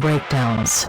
and Breakdowns.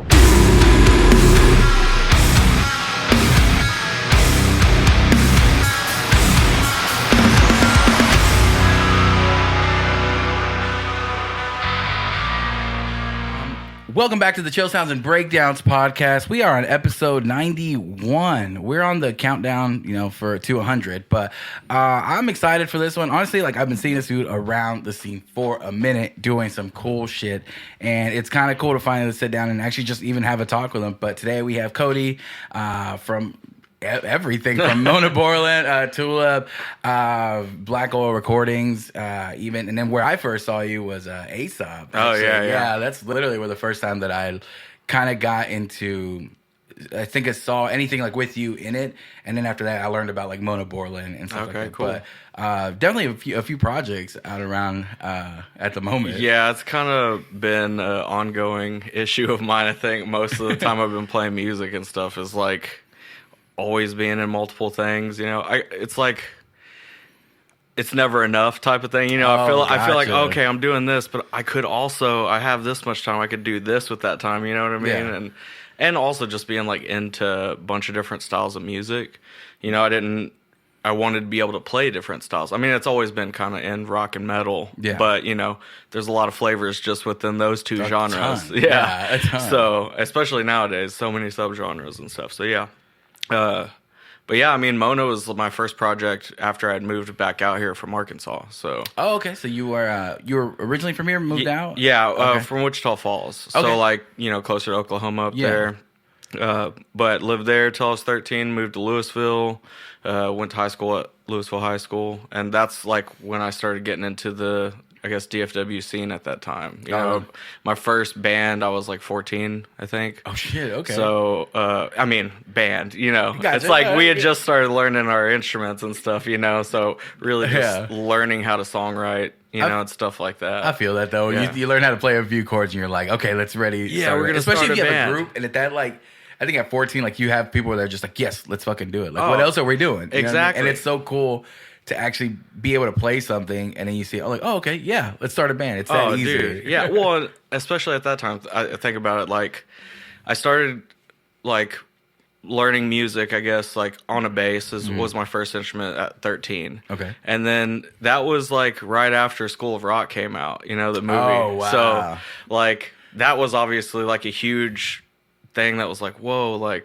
Welcome back to the Chill Sounds and Breakdowns podcast. We are on episode 91. We're on the countdown, for to 100. But I'm excited for this one. Honestly, I've been seeing this dude around the scene for a minute doing some cool shit. And it's kind of cool to finally sit down and actually just even have a talk with him. But today we have Cody from everything from Mona Borland, Tulip, Black Oil Recordings, even, and then where I first saw you was Aesop. Oh yeah. That's literally where the first time that I kind of got into. I think I saw anything with you in it, and then after that I learned about Mona Borland and stuff like that. Cool. But definitely a few projects out around at the moment. Yeah, it's kind of been an ongoing issue of mine. I think most of the time I've been playing music and stuff is always being in multiple things, it's it's never enough type of thing, I feel like okay, I'm doing this, but I have this much time, I could do this with that time, you know what I mean? Yeah. And also just being into a bunch of different styles of music, I wanted to be able to play different styles. I mean, it's always been kind of in rock and metal, but there's a lot of flavors just within those two genres. Yeah, a ton. So especially nowadays, so many subgenres and stuff. So yeah. But yeah, I mean, Mona was my first project after I'd moved back out here from Arkansas. So. Oh, okay. So you were originally from here, moved out? Yeah, okay. From Wichita Falls. Okay. So closer to Oklahoma up there. But lived there till I was 13. Moved to Louisville. Went to high school at Louisville High School, and that's when I started getting into the DFW scene at that time. My first band, I was 14, I think. Oh shit, okay. So, I mean, band, Gotcha. It's we had just started learning our instruments and stuff, so really just learning how to songwrite, and stuff like that. I feel that though. Yeah. You learn how to play a few chords and you're like, okay, let's ready. Yeah, we're gonna especially start if you a have band. a group, and at that I think at 14, you have people that are just yes, let's fucking do it. What else are we doing? You know what I mean? Exactly. And it's so cool to actually be able to play something, and then you see, oh, okay, yeah, let's start a band. It's that easy. Dude. Yeah, well, especially at that time, I think about it, I started, learning music, I guess, on a bass was my first instrument at 13. Okay. And then that was, right after School of Rock came out, the movie. Oh, wow. So, that was obviously, a huge thing that was whoa,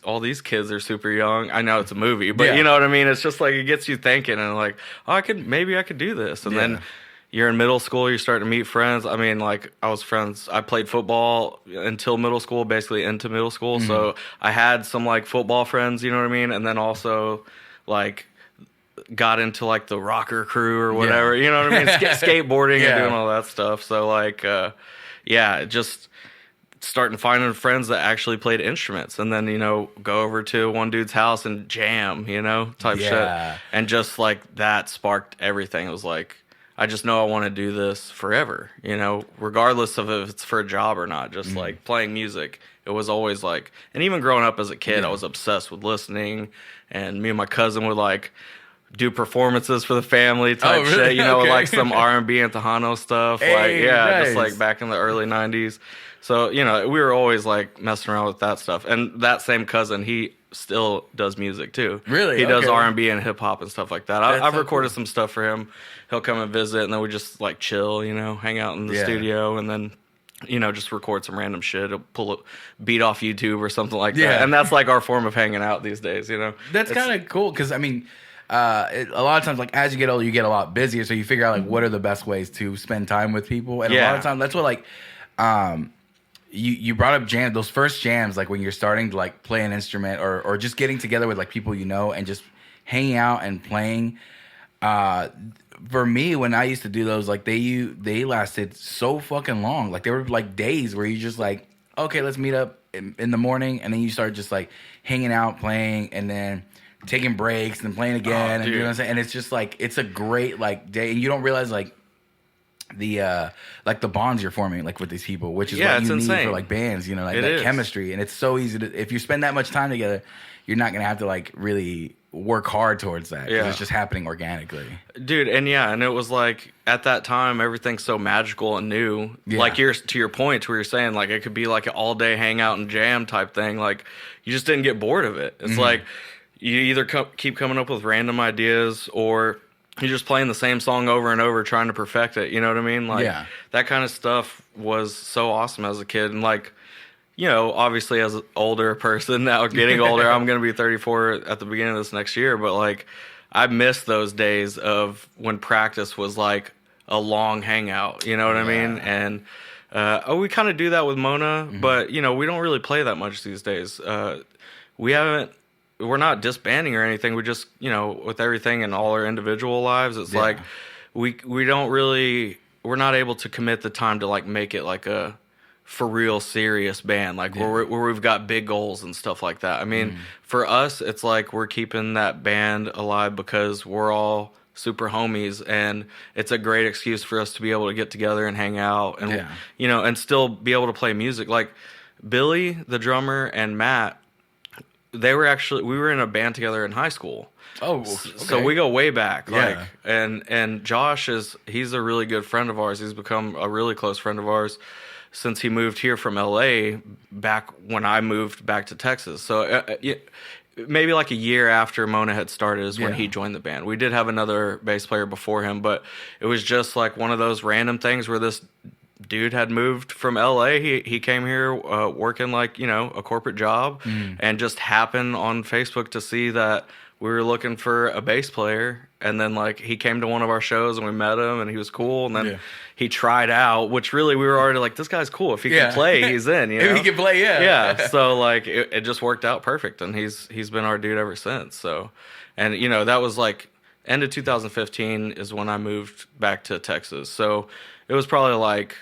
all these kids are super young. I know it's a movie, but you know what I mean? It's just it gets you thinking and maybe I could do this. And then you're in middle school, you're starting to meet friends. I mean, I played football until middle school, basically into middle school. Mm-hmm. So I had some football friends, you know what I mean? And then also got into the rocker crew or whatever, you know what I mean? Skateboarding and doing all that stuff. So just starting finding friends that actually played instruments, and then go over to one dude's house and jam, type shit, and just that sparked everything. It was I just know I want to do this forever, regardless of if it's for a job or not. Just playing music, it was always and even growing up as a kid, I was obsessed with listening, and me and my cousin would do performances for the family type shit, Okay. Some R&B and Tejano stuff, Hey, nice. just back in the early 90s. So, we were always messing around with that stuff. And that same cousin, he still does music too. Really? He does Okay. R&B and hip hop and stuff like that. I've recorded some stuff for him. He'll come and visit, and then we just chill, hang out in the studio, and then just record some random shit. He'll pull a beat off YouTube or something like that. And that's our form of hanging out these days, That's kind of cool because, I mean, a lot of times, as you get older, you get a lot busier, so you figure out what are the best ways to spend time with people. And a lot of times, that's what you brought up jams, those first jams, when you're starting to play an instrument or just getting together with people and just hanging out and playing. For me, when I used to do those, they lasted so fucking long. They were days where you just okay, let's meet up in the morning, and then you start just hanging out, playing, and then taking breaks and playing again, and you know what I'm saying. And it's just it's a great day, and you don't realize the bonds you're forming with these people, which is what you need for bands, that is. chemistry. And it's so easy to, if you spend that much time together, you're not gonna have to really work hard towards that. Yeah. It's just happening organically. Dude, and it was like at that time everything's so magical and new. Yeah. Like to your point where you're saying like it could be like an all day hangout and jam type thing. Like you just didn't get bored of it. It's like you either keep coming up with random ideas or you're just playing the same song over and over trying to perfect it. You know what I mean? Like that kind of stuff was so awesome as a kid. And like, obviously as an older person now, getting older, I'm going to be 34 at the beginning of this next year. But like, I miss those days of when practice was like a long hangout. You know what I mean? And we kind of do that with Mona, but we don't really play that much these days. We're not disbanding or anything. We just, with everything in all our individual lives, it's like we don't really, we're not able to commit the time to like make it like a for real serious band, like where we've got big goals and stuff like that. I mean, for us, it's like we're keeping that band alive because we're all super homies, and it's a great excuse for us to be able to get together and hang out, and and still be able to play music. Like Billy, the drummer, and Matt, we were in a band together in high school. Oh, okay. So we go way back. Like, and Josh he's a really good friend of ours. He's become a really close friend of ours since he moved here from LA back when I moved back to Texas. So maybe like a year after Mona had started is when he joined the band. We did have another bass player before him, but it was just like one of those random things where this dude had moved from LA. He came here working like, a corporate job and just happened on Facebook to see that we were looking for a bass player. And then like he came to one of our shows and we met him and he was cool. And then he tried out, which really we were already like, this guy's cool. If he can play, he's in. If he can play, yeah. So like it just worked out perfect, and he's been our dude ever since. So, and that was like end of 2015 is when I moved back to Texas. So it was probably like,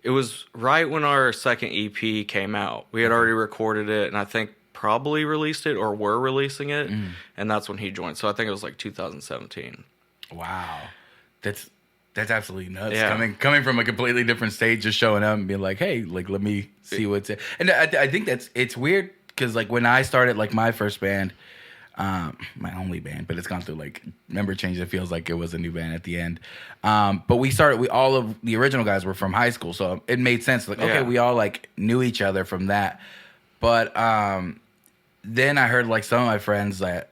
it was right when our second EP came out. We had already recorded it, and I think probably released it or were releasing it, and that's when he joined. So I think it was like 2017. Wow, that's absolutely nuts. Coming from a completely different stage, just showing up and being like, hey, like let me see what's it. And I think it's weird because like when I started like my first band, my only band, but it's gone through like member change. It feels like it was a new band at the end. But all of the original guys were from high school, so it made sense. Like, okay, we all like knew each other from that. But then I heard like some of my friends that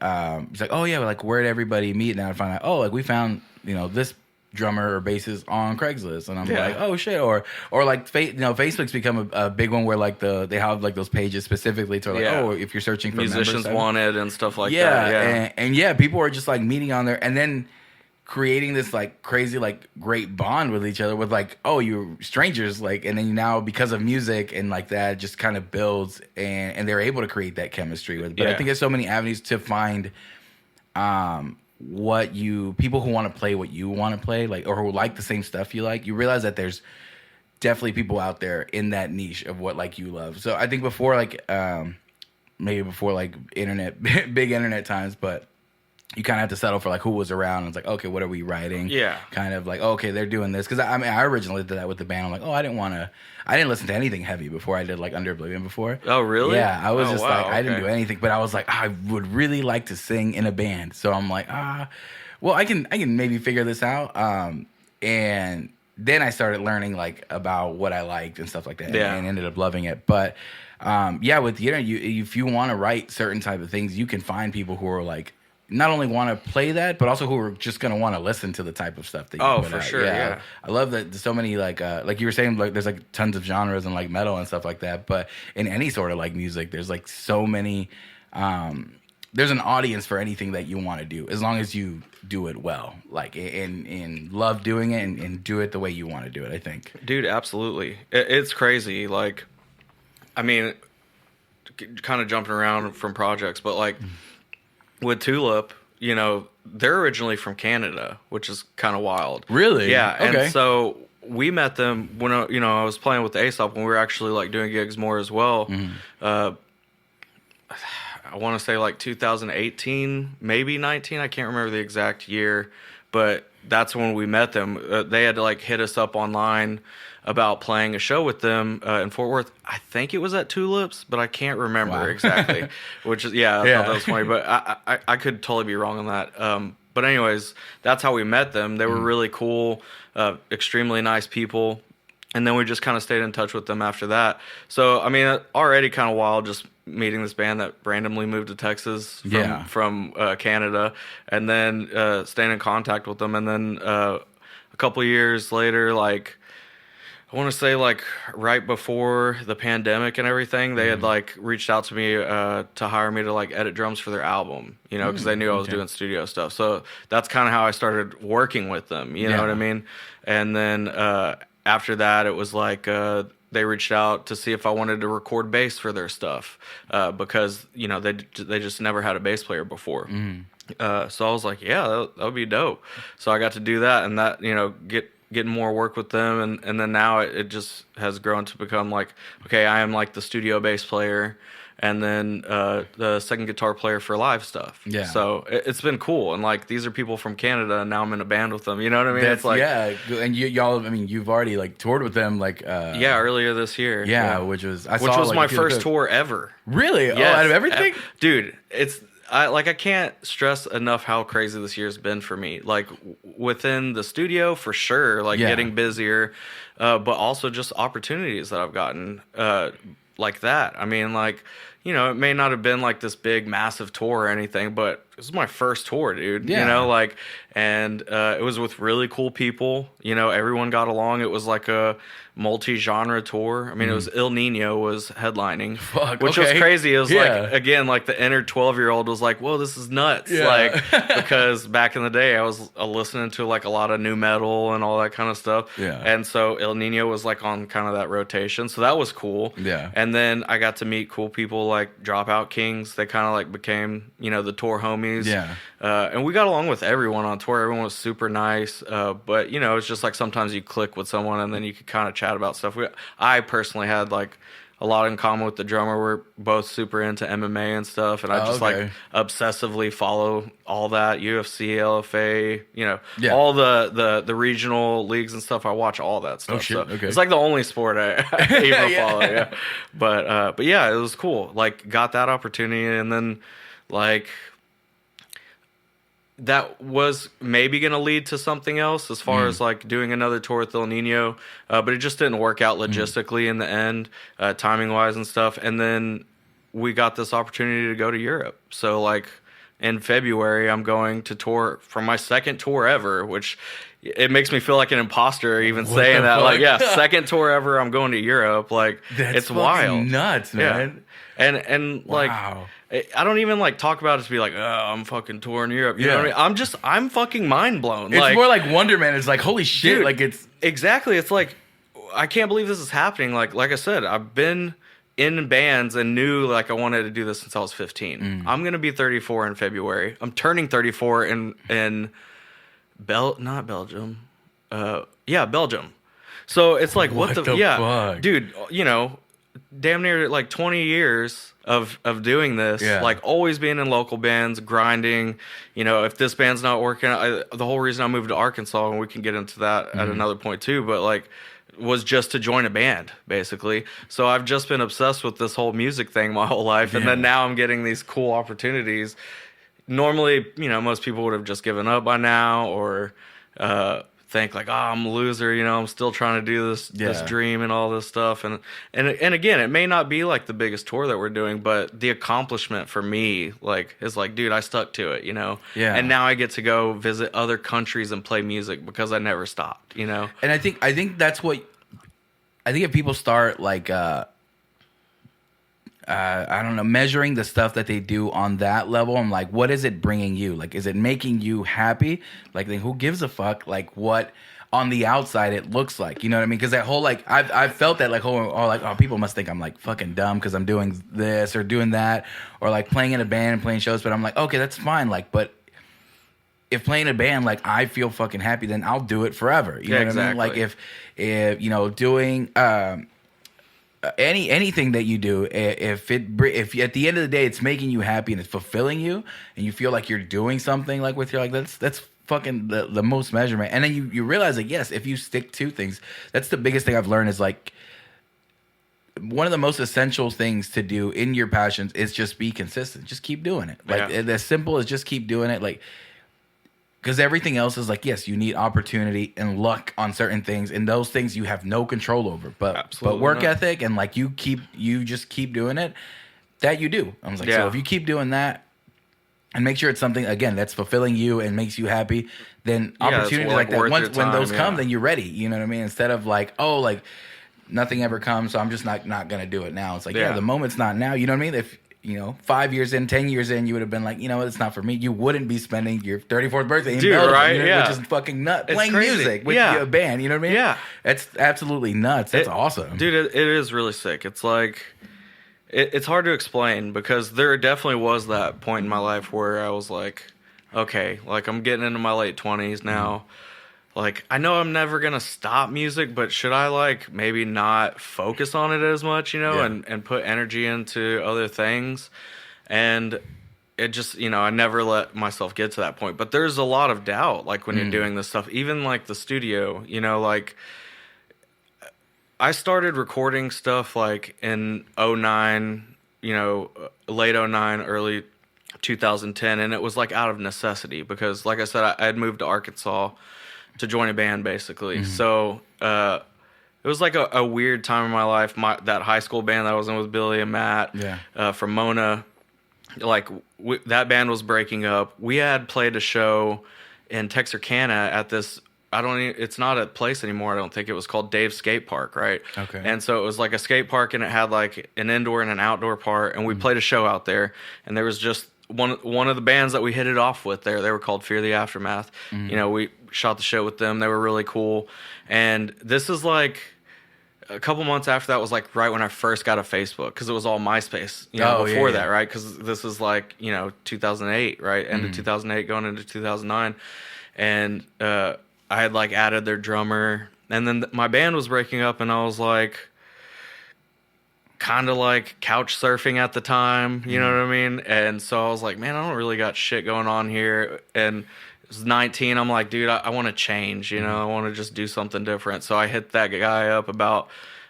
it's like, oh yeah, like where'd everybody meet? And I find out, oh, like we found this drummer or bassist on Craigslist, and I'm like, oh shit, or like Facebook's become a big one where like they have like those pages specifically to like, oh, if you're searching for musicians members, wanted and stuff like that. And people are just like meeting on there, and then creating this like crazy like great bond with each other with like, oh, you're strangers, like, and then now because of music and like that just kind of builds, and they're able to create that chemistry with. But I think there's so many avenues to find people who want to play what you want to play, like, or who like the same stuff you like. You realize that there's definitely people out there in that niche of what like you love. So I think before like maybe before like internet big internet times, but you kind of have to settle for like who was around. It's like, okay, what are we writing? Yeah. Kind of like, okay, they're doing this. Because I originally did that with the band. I'm like, oh, I didn't listen to anything heavy before I did like Under Oblivion before. Oh, really? Yeah. I was I didn't do anything, but I was like, I would really like to sing in a band. So I'm like, well, I can maybe figure this out. And then I started learning like about what I liked and stuff like that, and ended up loving it. But with the internet, if you want to write certain type of things, you can find people who are like, not only want to play that, but also who are just going to want to listen to the type of stuff that you put out. Oh, for sure, yeah. I love that there's so many, like you were saying, like there's like tons of genres and like metal and stuff like that. But in any sort of like music, there's like so many, there's an audience for anything that you want to do, as long as you do it well, like, and love doing it and do it the way you want to do it, I think. Dude, absolutely. It's crazy. Like, I mean, kind of jumping around from projects, but like, with Tulip, they're originally from Canada, which is kind of wild. Really? Yeah. Okay. And so we met them when I was playing with the Aesop when we were actually like doing gigs more as well. I want to say like 2018, maybe 19. I can't remember the exact year, but that's when we met them. They had to like hit us up online about playing a show with them in Fort Worth. I think it was at Tulips, but I can't remember exactly. Which is I thought that was funny, but I could totally be wrong on that. But anyways, that's how we met them. They were really cool, extremely nice people. And then we just kind of stayed in touch with them after that. So, I mean, already kind of wild just meeting this band that randomly moved to Texas from Canada, and then staying in contact with them. And then a couple of years later, like, I want to say, like, right before the pandemic and everything, they had, like, reached out to me to hire me to, like, edit drums for their album, you know, because they knew I was doing studio stuff. So that's kind of how I started working with them, you know what I mean? And then after that, it was like they reached out to see if I wanted to record bass for their stuff because, you know, they just never had a bass player before. So I was like, yeah, that would be dope. So I got to do that, and that, you know, getting more work with them. And then now it just has grown to become like, okay, I am like the studio bass player and then the second guitar player for live stuff. Yeah. So it's been cool. And like, these are people from Canada, and now I'm in a band with them. You know what I mean? It's like, and y'all, I mean, you've already like toured with them, like, earlier this year. Yeah. Which was my first tour ever. Really? Yes. Oh, out of everything? Dude, I can't stress enough how crazy this year's been for me. Like, within the studio, for sure, like, getting busier, but also just opportunities that I've gotten like that. I mean, like, you know, it may not have been like this big, massive tour or anything, but it was my first tour, dude. Yeah. You know, like, and it was with really cool people. You know, everyone got along. It was like a multi-genre tour. I mean, it was Il Nino was headlining, which was crazy. It was like, again, like the inner 12-year-old was like, whoa, this is nuts. Like, because back in the day, I was listening to like a lot of new metal and all that kind of stuff. Yeah. And so Il Nino was like on kind of that rotation. So that was cool. Yeah. And then I got to meet cool people like Dropout Kings. They kind of like became, you know, the tour homies. Yeah. And we got along with everyone on tour. Everyone was super nice. But, you know, it's just like sometimes you click with someone and then you could kind of chat about stuff. I personally had like a lot in common with the drummer. We're both super into MMA and stuff, and I just like obsessively follow all that, UFC, LFA, you know, all the regional leagues and stuff. I watch all that stuff. Oh shit! So it's like the only sport I even follow. Yeah, but yeah, it was cool. Like, got that opportunity, and then like, that was maybe going to lead to something else as far as like doing another tour with El Nino, but it just didn't work out logistically in the end, timing wise and stuff. And then we got this opportunity to go to Europe. So like in February, I'm going to tour for my second tour ever, which it makes me feel like an imposter even saying that. Like, second tour ever, I'm going to Europe. Like, it's wild, nuts, man. And like, I don't even like talk about it to be like, oh, I'm fucking touring Europe. You know what I mean? I'm fucking mind blown. It's like, more like wonderment. It's like, holy shit. Dude, like, it's exactly. It's like, I can't believe this is happening. Like I said, I've been in bands and knew like I wanted to do this since I was 15. I'm going to be 34 in February. I'm turning 34 in not Belgium. Belgium. So it's like, what the fuck? Dude, you know, damn near like 20 years of doing this, like always being in local bands, grinding. You know, if this band's not working, the whole reason I moved to Arkansas, and we can get into that at another point too, but like, was just to join a band, basically. So I've just been obsessed with this whole music thing my whole life, and then now I'm getting these cool opportunities. Normally, you know, most people would have just given up by now, or think like, oh, I'm a loser, you know, I'm still trying to do this dream and all this stuff. And again, it may not be like the biggest tour that we're doing, but the accomplishment for me, like, is like, dude, I stuck to it, you know? Yeah. And now I get to go visit other countries and play music because I never stopped, you know? And I think that's what, I think if people start like, I don't know, measuring the stuff that they do on that level, I'm like, what is it bringing you? Like, is it making you happy? Like, then who gives a fuck? Like, what on the outside it looks like, you know what I mean? Because that whole like, I've felt that like, oh, people must think I'm like fucking dumb because I'm doing this or doing that, or like playing in a band and playing shows. But I'm like, okay, that's fine. Like, but if playing a band, like, I feel fucking happy, then I'll do it forever. You know what I mean? Like, if you know, doing anything that you do, if at the end of the day it's making you happy and it's fulfilling you, and you feel like you're doing something like with your, like, that's fucking the most measurement. And then you realize that, yes, if you stick to things, that's the biggest thing I've learned is like, one of the most essential things to do in your passions is just be consistent. Just keep doing it. Like as simple as just keep doing it. Like, because everything else is like, yes, you need opportunity and luck on certain things, and those things you have no control over. But work ethic and like you just keep doing it. That you do. I was like, so if you keep doing that and make sure it's something again that's fulfilling you and makes you happy, then opportunities like that when those come, then you're ready. You know what I mean? Instead of like, oh, like nothing ever comes, so I'm just not gonna do it now. It's like, the moment's not now. You know what I mean? If 5 years in, 10 years in, you would have been like, it's not for me. You wouldn't be spending your 34th birthday in Belgium, right? Which is fucking nuts. It's playing crazy. Music with a band. You know what I mean? Yeah, it's absolutely nuts. That's awesome, dude. It is really sick. It's like. It's hard to explain because there definitely was that point in my life where I was like, okay, like I'm getting into my late 20s now. Like, I know I'm never going to stop music, but should I like maybe not focus on it as much, and put energy into other things? And it just, I never let myself get to that point. But there's a lot of doubt, like when you're doing this stuff, even like the studio, like I started recording stuff like in 09, late 09, early 2010, and it was like out of necessity because, like I said, I had moved to Arkansas to join a band, basically. So it was like a weird time in my life. That high school band that I was in with Billy and Matt from Mona, like that band was breaking up. We had played a show in Texarkana at this. It's not a place anymore. I don't think it was called Dave's Skate Park, right? Okay. And so it was like a skate park, and it had like an indoor and an outdoor part, and we played a show out there. And there was just one of the bands that we hit it off with there. They were called Fear the Aftermath. We shot the show with them. They were really cool. And this is like a couple months after that was like right when I first got a Facebook because it was all MySpace, before that, right? Because this is like 2008, right? End of 2008, going into 2009, and I had like added their drummer, and then my band was breaking up, and I was like kind of like couch surfing at the time, you know what I mean? And so I was like, man, I don't really got shit going on here. And it was 19. I'm like, dude, I want to change, I want to just do something different. So I hit that guy up about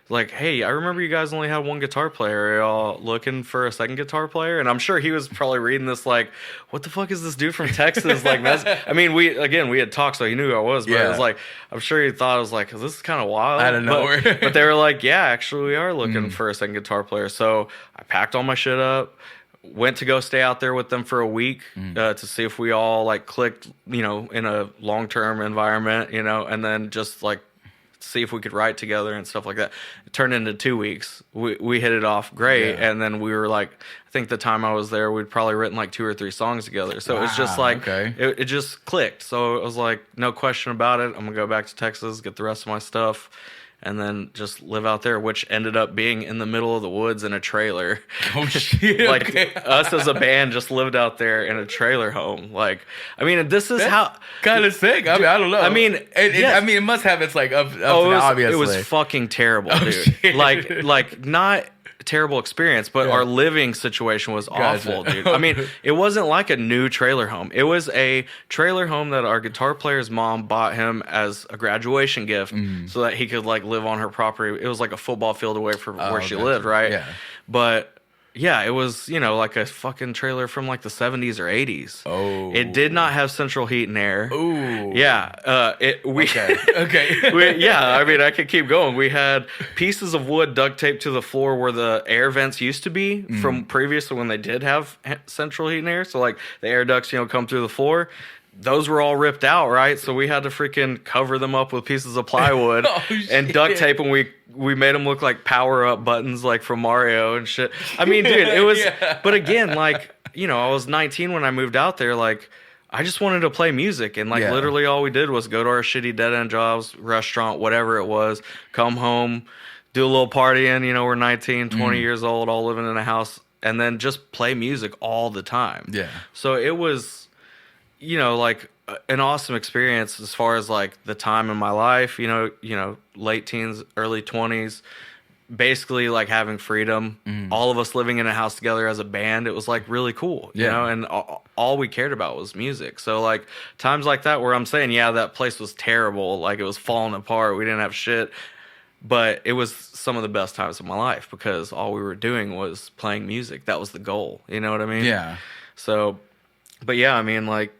like, hey, I remember you guys only had one guitar player. Are y'all looking for a second guitar player? And I'm sure he was probably reading this like, what the fuck is this dude from Texas? Like, I mean, we had talked, so he knew who I was, but it was like, I'm sure he thought I was like, this is kind of wild. Out of nowhere. But they were like, yeah, actually, we are looking for a second guitar player. So I packed all my shit up, went to go stay out there with them for a week to see if we all like clicked, in a long-term environment, and then just like see if we could write together and stuff like that. It turned into 2 weeks. We hit it off great, and then we were like, I think the time I was there, we'd probably written like 2 or 3 songs together. So it was just like, it just clicked. So it was like, no question about it. I'm gonna go back to Texas, get the rest of my stuff, and then just live out there, which ended up being in the middle of the woods in a trailer. Oh, shit. Like, us as a band just lived out there in a trailer home. Like, I mean, this is that's how... kind of sick. I mean, I don't know. I mean, it must have its, like, obviously. It was fucking terrible, dude. Shit. Like, not... terrible experience, but our living situation was awful, dude. I mean, it wasn't like a new trailer home. It was a trailer home that our guitar player's mom bought him as a graduation gift so that he could like live on her property. It was like a football field away from where she lived, right? Yeah. But yeah, it was, like a fucking trailer from like the 70s or 80s. Oh. It did not have central heat and air. Ooh. Yeah. Okay. Yeah, I mean, I could keep going. We had pieces of wood duct taped to the floor where the air vents used to be from previously when they did have central heat and air. So like the air ducts, come through the floor. Those were all ripped out, right? So we had to freaking cover them up with pieces of plywood and duct tape, and we made them look like power-up buttons like from Mario and shit. I mean, dude, it was... But again, like, I was 19 when I moved out there. Like, I just wanted to play music, and like literally all we did was go to our shitty dead-end jobs, restaurant, whatever it was, come home, do a little partying. We're 19, 20 years old, all living in a house, and then just play music all the time. Yeah. So it was... like an awesome experience as far as like the time in my life, late teens, early 20s, basically like having freedom, all of us living in a house together as a band, it was like really cool, you know, and all we cared about was music. So like times like that where I'm saying, yeah, that place was terrible, like it was falling apart, we didn't have shit, but it was some of the best times of my life because all we were doing was playing music. That was the goal, you know what I mean? Yeah. So, but yeah, I mean, like,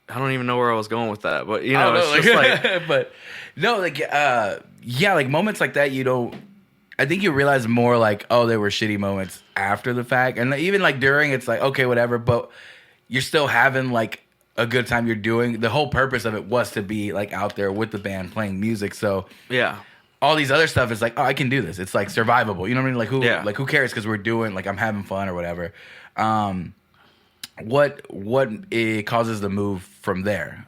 I don't even know where I was going with that, but you know, it's just like, but no, like, yeah, like moments like that, you don't. I think you realize more like, oh, there were shitty moments after the fact, and even like during, it's like, okay, whatever, but you're still having like a good time. You're doing the whole purpose of it was to be like out there with the band playing music. So yeah, all these other stuff is like, oh, I can do this. It's like survivable. You know what I mean? Like who cares? Because we're doing like I'm having fun or whatever. What it causes the move from there?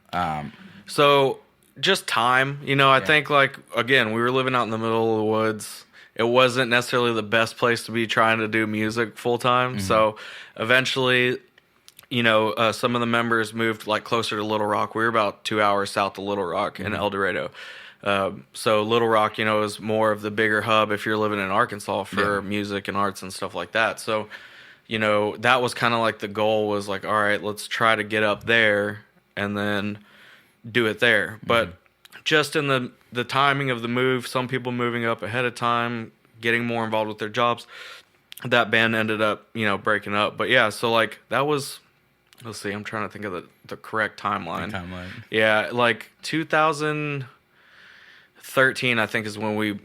So just time, you know. I think like again, we were living out in the middle of the woods. It wasn't necessarily the best place to be trying to do music full time. So eventually, you know, some of the members moved like closer to Little Rock. We were about 2 hours south of Little Rock in El Dorado. So Little Rock, you know, is more of the bigger hub if you're living in Arkansas for music and arts and stuff like that. So, you know, that was kind of like the goal was like, all right, let's try to get up there and then do it there. But just in the timing of the move, some people moving up ahead of time, getting more involved with their jobs, that band ended up, you know, breaking up. But yeah, so like that was, let's see, I'm trying to think of the correct timeline. Yeah, like 2013, I think, is when we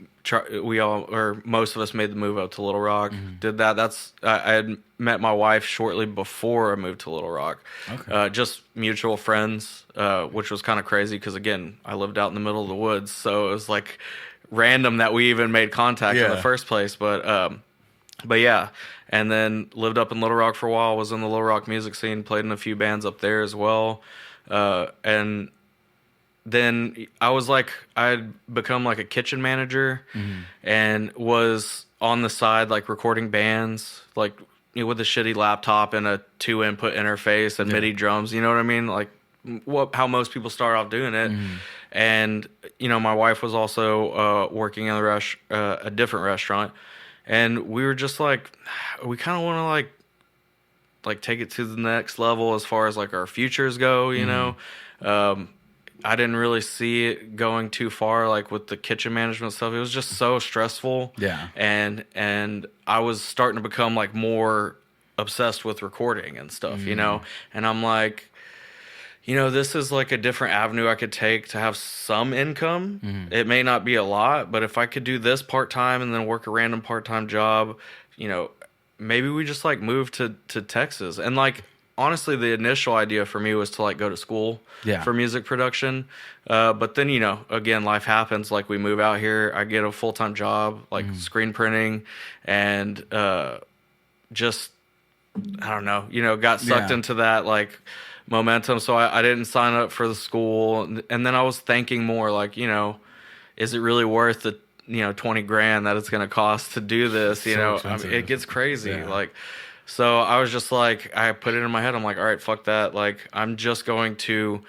all, or most of us, made the move up to Little Rock. Did that. I had met my wife shortly before I moved to Little Rock. Okay. Just mutual friends, which was kind of crazy because, again, I lived out in the middle of the woods, so it was like random that we even made contact in the first place. But yeah, and then lived up in Little Rock for a while. Was in the Little Rock music scene. Played in a few bands up there as well, and then I was like, I'd become like a kitchen manager and was on the side, like recording bands, like, you know, with a shitty laptop and a 2-input interface and MIDI drums, you know what I mean? Like how most people start off doing it. And, you know, my wife was also working in a different restaurant. And we were just like, we kind of want to like take it to the next level as far as like our futures go, you know? I didn't really see it going too far, like with the kitchen management stuff. It was just so stressful. Yeah. And I was starting to become like more obsessed with recording and stuff, you know? And I'm like, you know, this is like a different avenue I could take to have some income. It may not be a lot, but if I could do this part-time and then work a random part-time job, you know, maybe we just like move to Texas. And like, honestly, the initial idea for me was to like go to school for music production. But then, you know, again, life happens. Like we move out here, I get a full-time job, like screen printing, and just, I don't know, you know, got sucked into that like momentum. So I didn't sign up for the school. And then I was thinking more like, you know, is it really worth the, you know, 20 grand that it's going to cost to do this? You know, I mean, it gets crazy. Like, so I was just like, I put it in my head. I'm like, all right, fuck that. Like, I'm just going to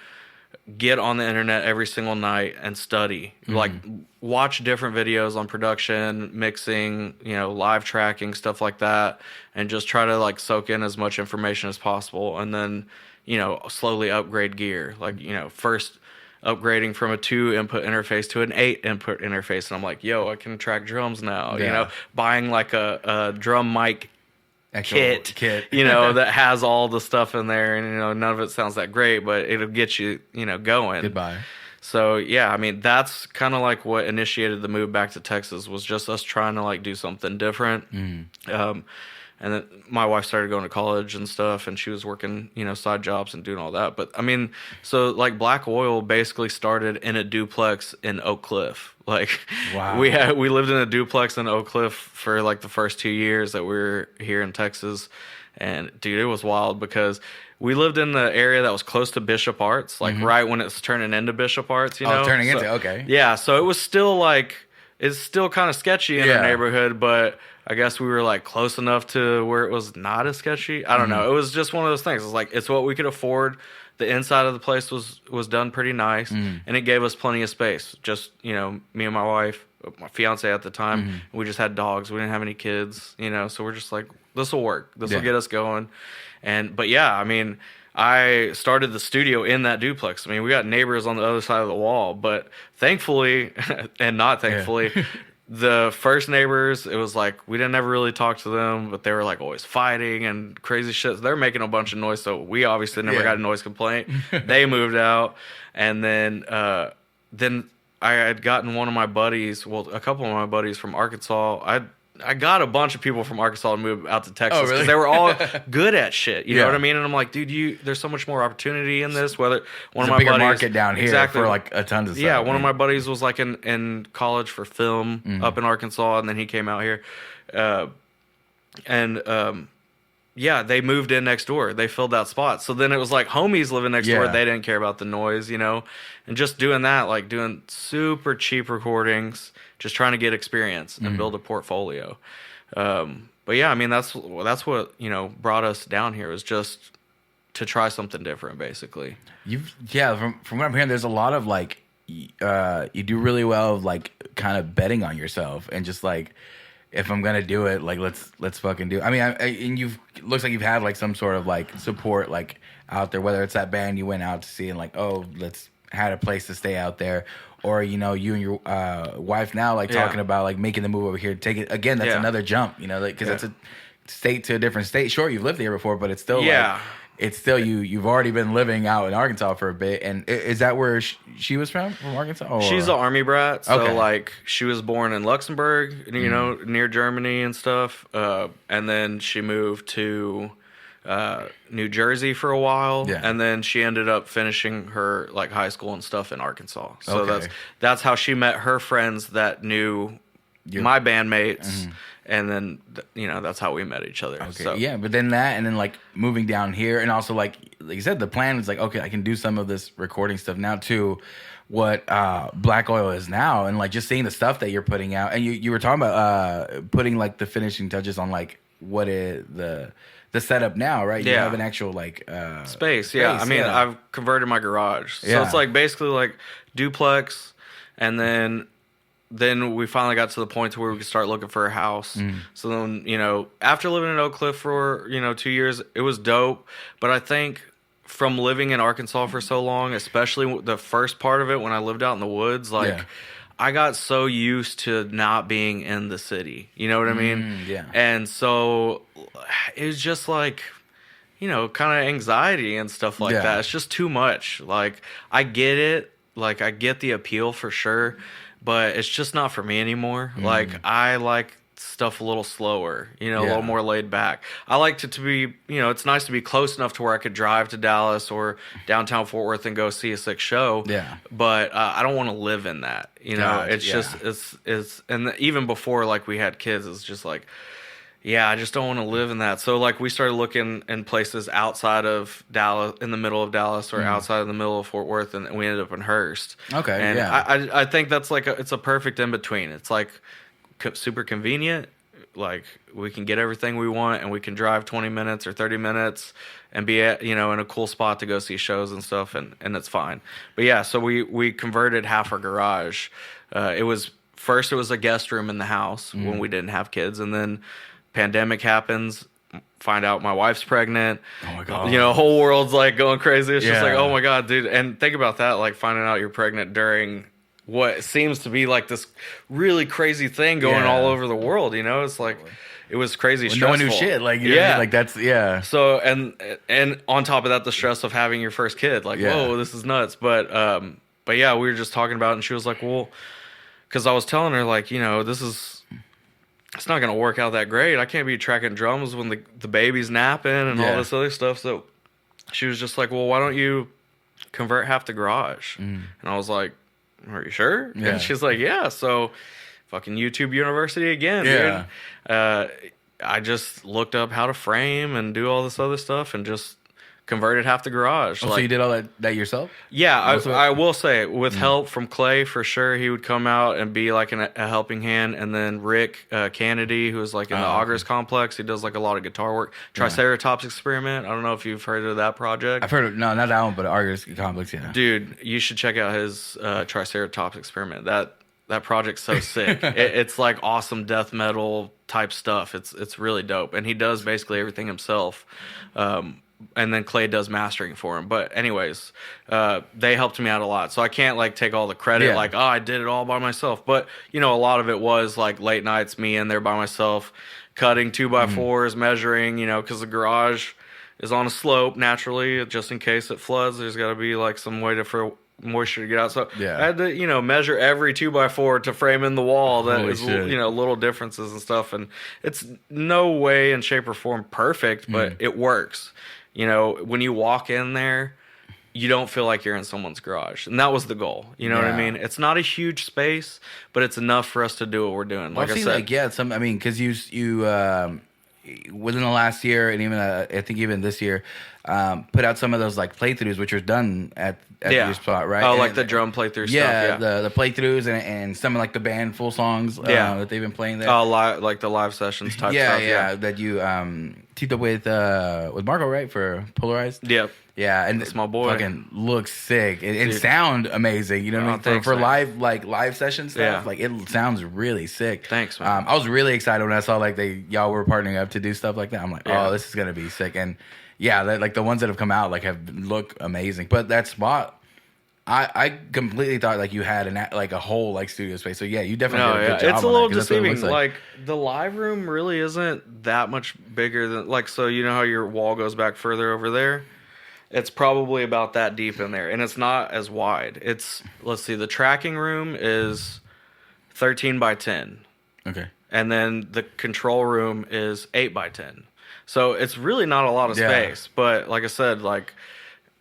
get on the internet every single night and study. Like, watch different videos on production, mixing, you know, live tracking, stuff like that, and just try to like soak in as much information as possible. And then, you know, slowly upgrade gear. Like, you know, first upgrading from a 2-input interface to an 8-input interface. And I'm like, yo, I can track drums now. You know, buying like a drum mic kit, you know, that has all the stuff in there, and, you know, none of it sounds that great, but it'll get you, you know, going. Goodbye. So yeah, I mean, that's kind of like what initiated the move back to Texas, was just us trying to like do something different. And then my wife started going to college and stuff, and she was working, you know, side jobs and doing all that. But I mean, so like Black Oil basically started in a duplex in Oak Cliff. Like, we lived in a duplex in Oak Cliff for like the first 2 years that we were here in Texas. And dude, it was wild because we lived in the area that was close to Bishop Arts, like right when it's turning into Bishop Arts, you know? Turning into, okay. Yeah, so it was still like, it's still kind of sketchy in the neighborhood, but I guess we were like close enough to where it was not as sketchy. I don't know. It was just one of those things. It's like, it's what we could afford The inside of the place was done pretty nice, and it gave us plenty of space. Just, you know, me and my wife, my fiance at the time, we just had dogs. We didn't have any kids, you know, so we're just like, this will work. This will get us going. But yeah, I mean, I started the studio in that duplex. I mean, we got neighbors on the other side of the wall, but thankfully, and not thankfully, the first neighbors, it was like we didn't ever really talk to them, but they were like always fighting and crazy shit. They're making a bunch of noise, so we obviously never got a noise complaint. They moved out, and then I had gotten one of my buddies, well, a couple of my buddies from Arkansas. I got a bunch of people from Arkansas to move out to Texas because they were all good at shit. You know what I mean? And I'm like, dude, there's so much more opportunity in this. Whether one of my bigger buddies, market down here for like a ton of stuff. Yeah, one of my buddies was like in college for film up in Arkansas, and then he came out here, yeah, they moved in next door. They filled that spot. So then it was like homies living next door. They didn't care about the noise, you know, and just doing that, like doing super cheap recordings, just trying to get experience and build a portfolio. But yeah, I mean, that's what, you know, brought us down here, was just to try something different, basically. From what I'm hearing, there's a lot of like, you do really well of like kind of betting on yourself and just like, if I'm gonna do it, like let's fucking do it. I mean, and looks like you've had like some sort of like support like out there, whether it's that band you went out to see and like, oh, had a place to stay out there, or you know, you and your wife now like talking about like making the move over here. Take it again. That's another jump, you know, because that's a state to a different state. Sure, you've lived here before, but it's still like, it's still you've already been living out in Arkansas for a bit. And is that where she was from Arkansas? Or? She's an Army brat, so like she was born in Luxembourg, you know, near Germany and stuff, and then she moved to New Jersey for a while, and then she ended up finishing her like high school and stuff in Arkansas. So that's how she met her friends that knew my bandmates. And then, you know, that's how we met each other. Okay. So. Yeah, but then that, and then like moving down here, and also like you said, the plan was like, okay, I can do some of this recording stuff now too. What Black Oil is now, and like just seeing the stuff that you're putting out, and you were talking about putting like the finishing touches on like what is the setup now, right? You have an actual like space. Yeah, I mean, I've converted my garage, so it's like basically like duplex, and then we finally got to the point to where we could start looking for a house. So then, you know, after living in Oak Cliff for, you know, 2 years, it was dope. But I think from living in Arkansas for so long, especially the first part of it when I lived out in the woods, like I got so used to not being in the city. You know what I mean? And so it was just like, you know, kind of anxiety and stuff like that. It's just too much. Like, I get it. Like, I get the appeal for sure. But it's just not for me anymore. Like, I like stuff a little slower, you know, a little more laid back. I like it to be, you know, it's nice to be close enough to where I could drive to Dallas or downtown Fort Worth and go see a sick show. But I don't want to live in that, you know. It's just, it's, and even before, like, we had kids, it's just like, I just don't want to live in that. So, like, we started looking in places outside of Dallas, in the middle of Dallas, or outside of the middle of Fort Worth, and we ended up in Hearst. And I think that's like it's a perfect in between. It's like super convenient. Like, we can get everything we want, and we can drive 20 minutes or 30 minutes and be at, you know, in a cool spot to go see shows and stuff, and it's fine. But yeah, so we converted half our garage. It was a guest room in the house when we didn't have kids, and then pandemic happens, find out my wife's pregnant. Oh my God. You know, whole world's like going crazy. It's just like, oh my God, dude. And think about that, like finding out you're pregnant during what seems to be like this really crazy thing going all over the world, you know? It's like, it was crazy stressful. No one knew shit. Like, like that's, So, and on top of that, the stress of having your first kid, like, whoa, this is nuts. But yeah, we were just talking about it, and she was like, well, because I was telling her, like, you know, it's not going to work out that great. I can't be tracking drums when the baby's napping and all this other stuff. So she was just like, well, why don't you convert half the garage? And I was like, are you sure? And she's like, yeah. So fucking YouTube University again, dude. I just looked up how to frame and do all this other stuff and just converted half the garage. Oh, so you did all that yourself? Yeah, I will say, with help from Clay, for sure, he would come out and be like a helping hand. And then Rick Kennedy, who is like in the Augers complex, he does like a lot of guitar work. Triceratops Experiment, I don't know if you've heard of that project. I've heard of, no, not that one, but Augers complex, yeah. Dude, you should check out his Triceratops Experiment. That project's so sick. It's like awesome death metal type stuff. It's really dope. And he does basically everything himself. And then Clay does mastering for him. But anyways, they helped me out a lot. So I can't like take all the credit like, oh, I did it all by myself. But, you know, a lot of it was like late nights, me in there by myself, cutting 2x4s, measuring, you know, because the garage is on a slope naturally, just in case it floods. There's got to be like some way for moisture to get out. So I had to, you know, measure every 2x4 to frame in the wall. That is, you know, little differences and stuff. And it's no way in shape or form perfect, but it works. You know, when you walk in there, you don't feel like you're in someone's garage. And that was the goal. You know what I mean? It's not a huge space, but it's enough for us to do what we're doing. Like I said. Like, I mean, because you within the last year and even, I think even this year, put out some of those, like, playthroughs, which are done at your spot, right? Oh, and, like the drum playthrough stuff. Yeah, the playthroughs and some of, like, the band full songs that they've been playing there. Oh, like the live sessions type stuff. Yeah, that you teamed up with Marco, right, for Polarized? Yep. Yeah, and that's my boy. Fucking looks sick and sound amazing. You know what I mean? Thanks, for live session stuff, like it sounds really sick. Thanks, man. I was really excited when I saw like y'all were partnering up to do stuff like that. I'm like, oh, this is gonna be sick. And yeah, like the ones that have come out like have look amazing. But that spot, I completely thought like you had a whole like studio space. So yeah, you definitely did a good job. It's a little deceiving. Like the live room really isn't that much bigger than like, so you know how your wall goes back further over there? It's probably about that deep in there, and it's not as wide. It's, let's see, the tracking room is 13 by 10. Okay. And then the control room is 8 by 10. So it's really not a lot of space. But like I said, like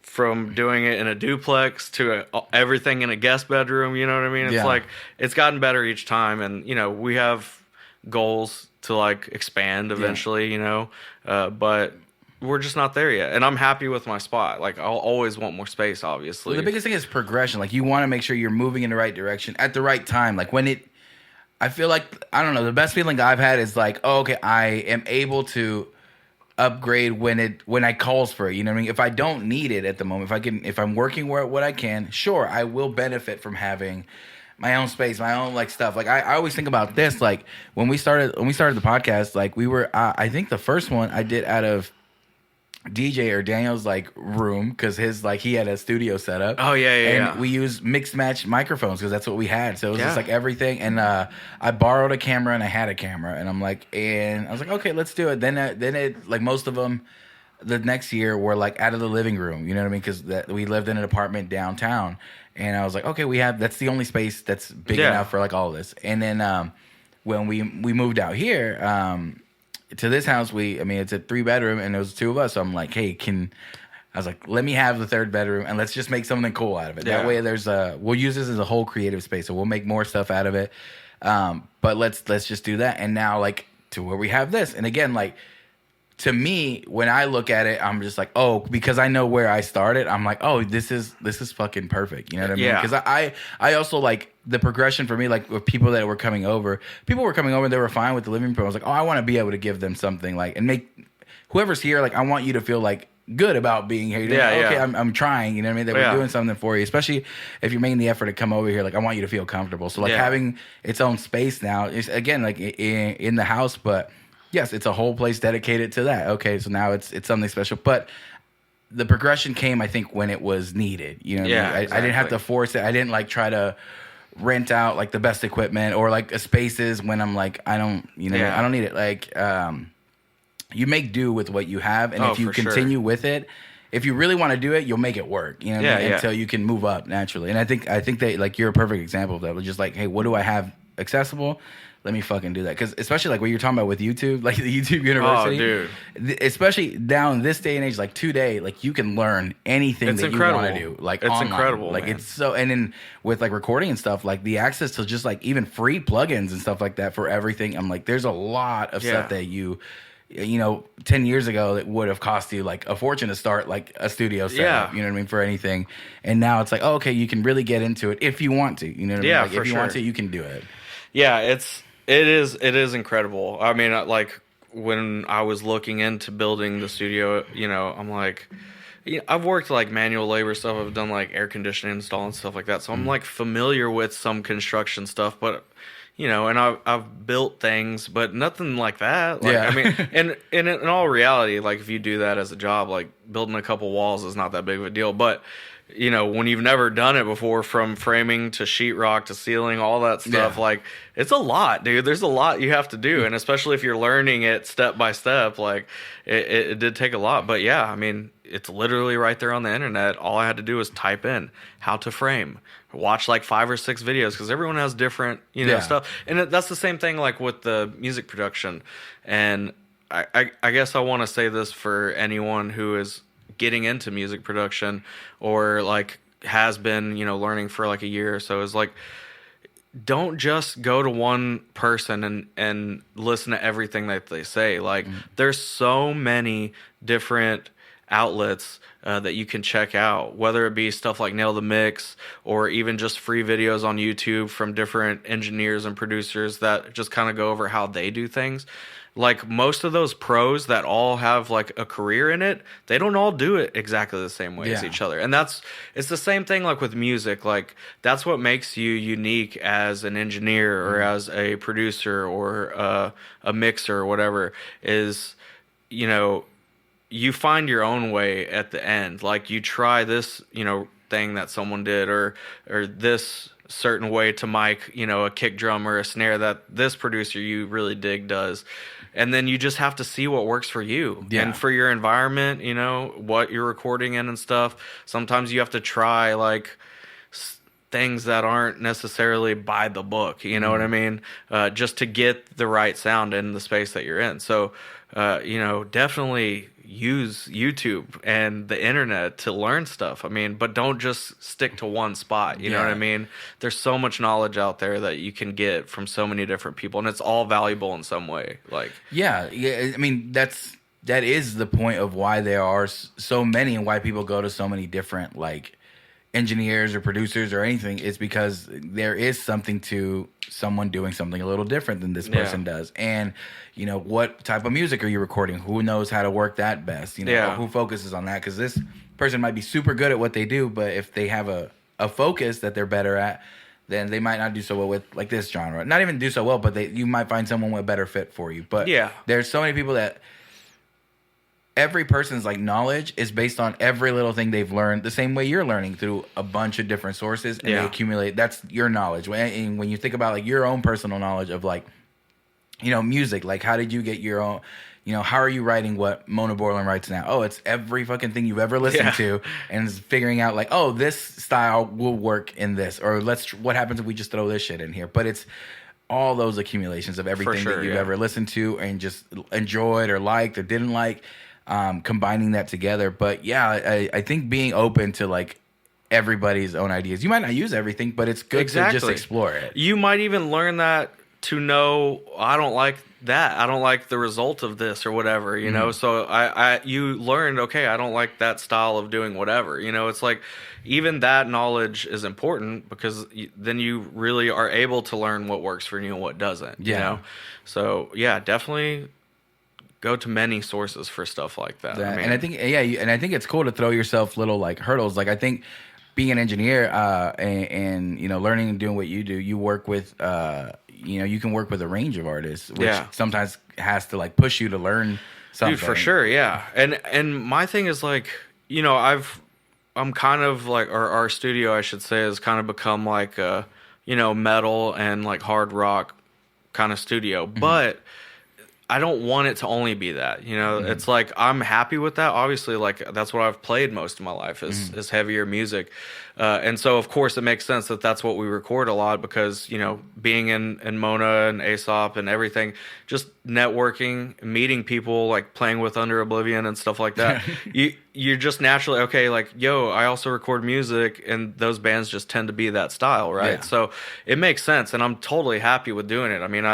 from doing it in a duplex to everything in a guest bedroom, you know what I mean? It's like, it's gotten better each time. And, you know, we have goals to like expand eventually, you know, but we're just not there yet. And I'm happy with my spot. Like, I'll always want more space, obviously. Well, the biggest thing is progression. Like, you want to make sure you're moving in the right direction at the right time. Like, I feel like, I don't know, the best feeling I've had is like, oh, okay, I am able to upgrade when I calls for it. You know what I mean? If I don't need it at the moment, if I'm working what I can, sure, I will benefit from having my own space, my own like stuff. Like I always think about this. Like when we started the podcast, like we were, I think the first one I did out of DJ or Daniel's like room, because his like he had a studio set up. Oh yeah. We used mixed match microphones because that's what we had. So it was just like everything. And I borrowed a camera and I had a camera, and I was like, okay, let's do it. Then it like most of them the next year were like out of the living room. You know what I mean? Because we lived in an apartment downtown, and I was like, okay, that's the only space that's big enough for like all of this. And then when we moved out here. To this house, it's a 3-bedroom, and there was 2 of us. So I'm like, hey, I was like, let me have the 3rd bedroom, and let's just make something cool out of it. That way, we'll use this as a whole creative space, so we'll make more stuff out of it. But let's just do that. And now, like, to where we have this, and again, like, to me, when I look at it, I'm just like, oh, because I know where I started. I'm like, oh, this is fucking perfect. You know what I mean? Because I also like the progression for me, like with people that were coming over. People were coming over, they were fine with the living room. I was like, oh, I want to be able to give them something like, and make whoever's here, like, I want you to feel like good about being here. Okay, I'm trying. You know what I mean? That we're doing something for you, especially if you're making the effort to come over here. Like, I want you to feel comfortable. So like having its own space now is again like in the house, but. Yes, it's a whole place dedicated to that. Okay, so now it's something special. But the progression came, I think, when it was needed. You know what I mean? Exactly. I didn't have to force it. I didn't like try to rent out like the best equipment or like spaces when I'm like, I don't need it. Like, you make do with what you have, and if you continue with it, if you really want to do it, you'll make it work. You know what I mean? Until you can move up naturally. And I think that like you're a perfect example of that. Just like, hey, what do I have accessible? Let me fucking do that. Because especially like what you're talking about with YouTube, like the YouTube University. Oh, dude. Especially now in this day and age, like today, like you can learn anything that you want to do. Like it's online. Incredible. Like man. It's so, and then with like recording and stuff, like the access to just like even free plugins and stuff like that for everything. I'm like, there's a lot of stuff that you 10 years ago, it would have cost you like a fortune to start like a studio setup, you know what I mean, for anything. And now it's like, oh, okay, you can really get into it if you want to, you know what I mean? Like, if you want to, you can do it. Yeah, it is incredible. I mean, like when I was looking into building the studio, I'm like, I've worked like manual labor stuff. I've done like air conditioning install and stuff like that. So I'm like familiar with some construction stuff, but and I've built things, but nothing like that. Like, Yeah. I mean, and in all reality, like if you do that as a job, like building a couple walls is not that big of a deal. But when you've never done it before, from framing to sheetrock to ceiling, all that stuff, like it's a lot, dude. There's a lot you have to do, and especially if you're learning it step by step, like it did take a lot. But yeah, I mean, it's literally right there on the internet. All I had to do was type in how to frame, watch like 5 or 6 videos, because everyone has different stuff, and that's the same thing like with the music production. And I guess I want to say this for anyone who is getting into music production or like has been learning for like a year or so, is like, don't just go to one person and listen to everything that they say. Like there's so many different outlets that you can check out, whether it be stuff like Nail the Mix or even just free videos on YouTube from different engineers and producers that just kind of go over how they do things. Like most of those pros that all have like a career in it, they don't all do it exactly the same way as each other. And it's the same thing like with music. Like that's what makes you unique as an engineer or as a producer or a mixer or whatever, is, you find your own way at the end. Like you try this, thing that someone did, or this certain way to mic, a kick drum or a snare that this producer you really dig does. And then you just have to see what works for you and for your environment, what you're recording in and stuff. Sometimes you have to try like things that aren't necessarily by the book, you know what I mean? Just to get the right sound in the space that you're in. So, definitely use YouTube and the internet to learn stuff. I mean, but don't just stick to one spot. You know what I mean? There's so much knowledge out there that you can get from so many different people, and it's all valuable in some way. Like, yeah. I mean, that is the point of why there are so many and why people go to so many different like engineers or producers or anything. Is because there is something to someone doing something a little different than this person does. And what type of music are you recording? Who knows how to work that best? Who focuses on that? Because this person might be super good at what they do, but if they have a focus that they're better at, then they might not do so well with like this genre. Not even do so well, but you might find someone with a better fit for you. But there's so many people that every person's like knowledge is based on every little thing they've learned, the same way you're learning through a bunch of different sources, and they accumulate. That's your knowledge. And when you think about like your own personal knowledge of like, music, like how did you get your own, how are you writing what Mona Borland writes now? Oh, it's every fucking thing you've ever listened to, and it's figuring out like, oh, this style will work in this, or what happens if we just throw this shit in here? But it's all those accumulations of everything that you've ever listened to and just enjoyed or liked or didn't like. Combining that together. But I think being open to like everybody's own ideas. You might not use everything, but it's good to just explore it. You might even learn that to know, I don't like that. I don't like the result of this or whatever, know? So you learned, okay, I don't like that style of doing whatever, it's like, even that knowledge is important, because then you really are able to learn what works for you and what doesn't, you know? So definitely go to many sources for stuff like that. I mean, and I think, and I think it's cool to throw yourself little like hurdles. Like I think being an engineer and learning and doing what you do, you work with, you can work with a range of artists, which sometimes has to like push you to learn something. Dude, for sure, And my thing is like, I'm kind of like, or our studio, I should say, has kind of become like a, metal and like hard rock kind of studio, but I don't want it to only be that, It's like, I'm happy with that. Obviously, like, that's what I've played most of my life is heavier music. And so, of course, it makes sense that that's what we record a lot, because, being in Mona and Aesop and everything, just networking, meeting people, like playing with Under Oblivion and stuff like that, you're just naturally, okay, like, yo, I also record music, and those bands just tend to be that style, right? Yeah. So it makes sense, and I'm totally happy with doing it. I mean,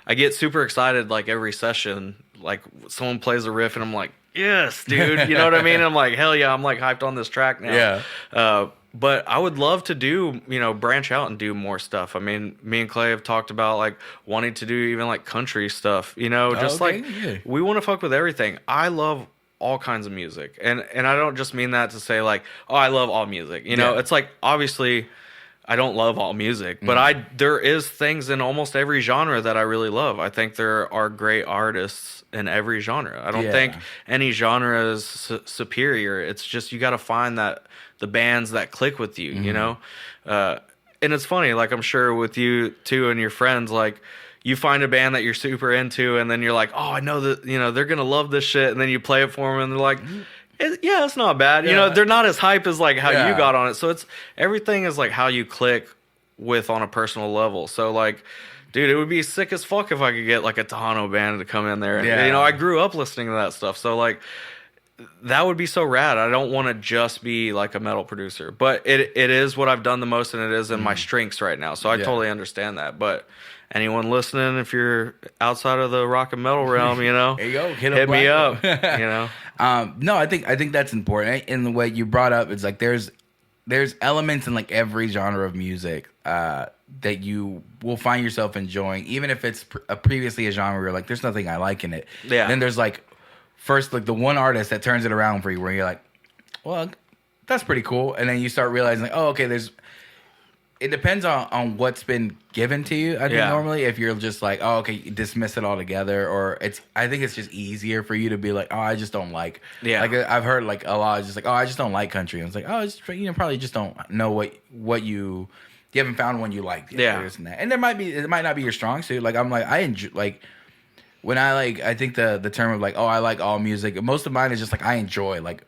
I get super excited like every session, like someone plays a riff and I'm like, yes, dude. You know what I mean? I'm like, hell yeah, I'm like hyped on this track now. Yeah. But I would love to do, branch out and do more stuff. I mean, me and Clay have talked about like wanting to do even like country stuff, just okay, like yeah. we want to fuck with everything. I love all kinds of music. And I don't just mean that to say like, oh, I love all music. Yeah. It's like obviously I don't love all music, but there is things in almost every genre that I really love. I think there are great artists in every genre. I don't think any genre is superior. It's just you got to find the bands that click with you, and it's funny, like I'm sure with you too and your friends, like you find a band that you're super into and then you're like, oh, I know that, they're going to love this shit. And then you play it for them and they're like, it's not bad. Yeah. They're not as hype as like how you got on it. So everything is like how you click with on a personal level. So like, dude, it would be sick as fuck if I could get like a Tejano band to come in there. And, I grew up listening to that stuff. So like, that would be so rad. I don't want to just be like a metal producer, but it is what I've done the most and it is in my strengths right now. So I totally understand that. But anyone listening, if you're outside of the rock and metal realm, there you go. hit me up, No, I think that's important. And what you brought up is like there's elements in like every genre of music that you will find yourself enjoying, even if it's previously a genre where you're like, there's nothing I like in it. Yeah. Then there's like first like the one artist that turns it around for you, where you're like, well, that's pretty cool, and then you start realizing like, oh, okay, it depends on what's been given to you. I think normally if you're just like, oh, okay, you dismiss it altogether, or I think it's just easier for you to be like, oh, I just don't like. Yeah. Like I've heard like a lot of just like, oh, I just don't like country. And it's like, oh, it's probably just don't know what you haven't found one you like. Yeah. And that. And it might not be your strong suit. Like I'm like I enjoy like. When I think the term of like, oh, I like all music, most of mine is just like I enjoy like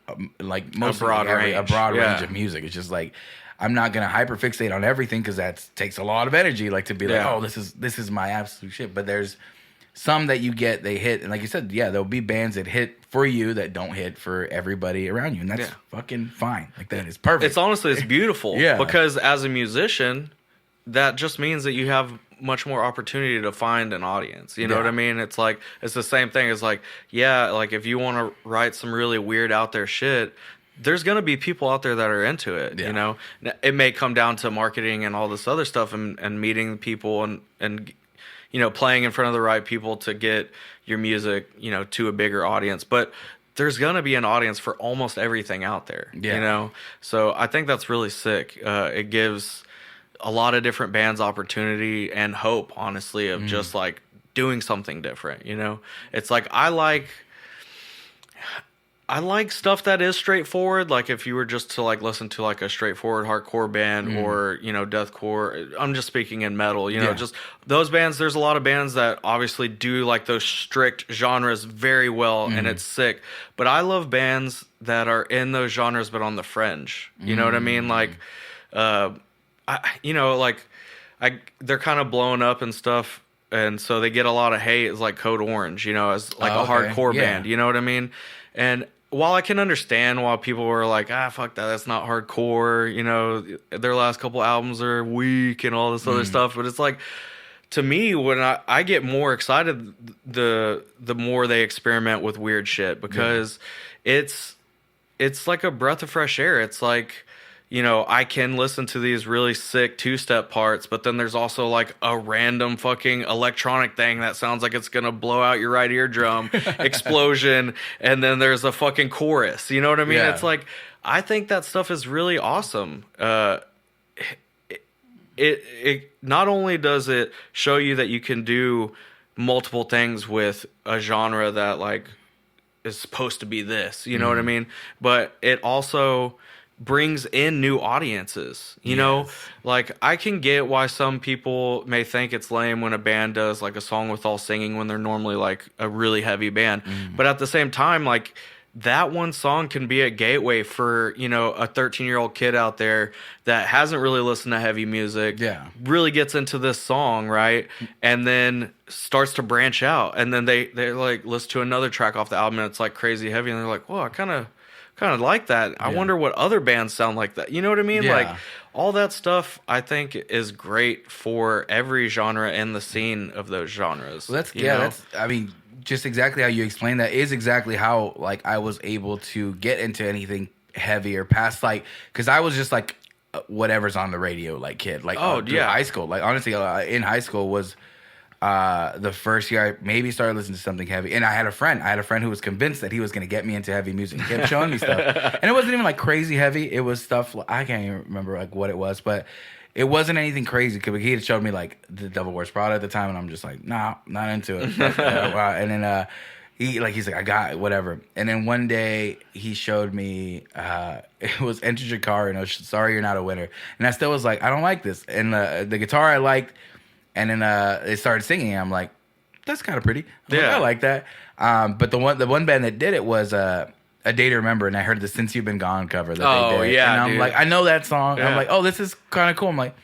most a broad range of music. It's just like I'm not gonna hyperfixate on everything because that takes a lot of energy. Like to be like, oh, this is my absolute shit. But there's some that you get they hit, and like you said, there'll be bands that hit for you that don't hit for everybody around you, and that's fucking fine. Like that is perfect. It's beautiful. Because as a musician, that just means that you have much more opportunity to find an audience. You know what I mean? It's like, it's the same thing as like, like if you want to write some really weird out there shit, there's going to be people out there that are into it, It may come down to marketing and all this other stuff and meeting people and playing in front of the right people to get your music, to a bigger audience. But there's going to be an audience for almost everything out there, So I think that's really sick. It gives a lot of different bands opportunity and hope, honestly, of just like doing something different. It's like I like stuff that is straightforward. Like if you were just to like listen to like a straightforward hardcore band or deathcore, I'm just speaking in metal, just those bands. There's a lot of bands that obviously do like those strict genres very well, and it's sick. But I love bands that are in those genres but on the fringe. You know what I mean? Like they're kind of blowing up and stuff, and so they get a lot of hate as like Code Orange, as like a hardcore band, you know what I mean? And while I can understand why people were like, fuck that's not hardcore, their last couple albums are weak and all this other stuff, but it's like, to me, when I get more excited, the more they experiment with weird shit, because it's like a breath of fresh air. It's like, I can listen to these really sick two-step parts, but then there's also like a random fucking electronic thing that sounds like it's gonna blow out your right eardrum, explosion, and then there's a fucking chorus. You know what I mean? Yeah. It's like, I think that stuff is really awesome. It not only does it show you that you can do multiple things with a genre that like is supposed to be this, you know what I mean? But it also brings in new audiences, you know? Like, I can get why some people may think it's lame when a band does like a song with all singing when they're normally like a really heavy band. But at the same time, like, that one song can be a gateway for, a 13-year-old kid out there that hasn't really listened to heavy music, really gets into this song, right? And then starts to branch out. And then they like listen to another track off the album and it's like crazy heavy. And they're like, whoa, I kind of like that. I wonder what other bands sound like that. You know what I mean? Like, all that stuff I think is great for every genre and the scene of those genres. Well, I mean, just exactly how you explained that is exactly how like I was able to get into anything heavier past like because I was just like whatever's on the radio like kid like through high school like honestly in high school was the first year I maybe started listening to something heavy, and I had a friend who was convinced that he was going to get me into heavy music. He kept showing me stuff, and it wasn't even like crazy heavy. It was stuff I can't even remember like what it was, but it wasn't anything crazy because he had showed me like the Devil Wears Prada at the time, and I'm just like, nah, not into it. And then he's like, I got it, whatever. And then one day he showed me it was Enter Your Car, and it was Sorry You're Not a Winner, and I still was like, I don't like this, and the guitar I liked. And then they started singing. I'm like, that's kind of pretty. I like that. But the one band that did it was A Day to Remember, and I heard the Since You've Been Gone cover that they did. Yeah, and I'm dude. like, I know that song. Yeah. I'm like, oh, this is kind of cool. I'm like,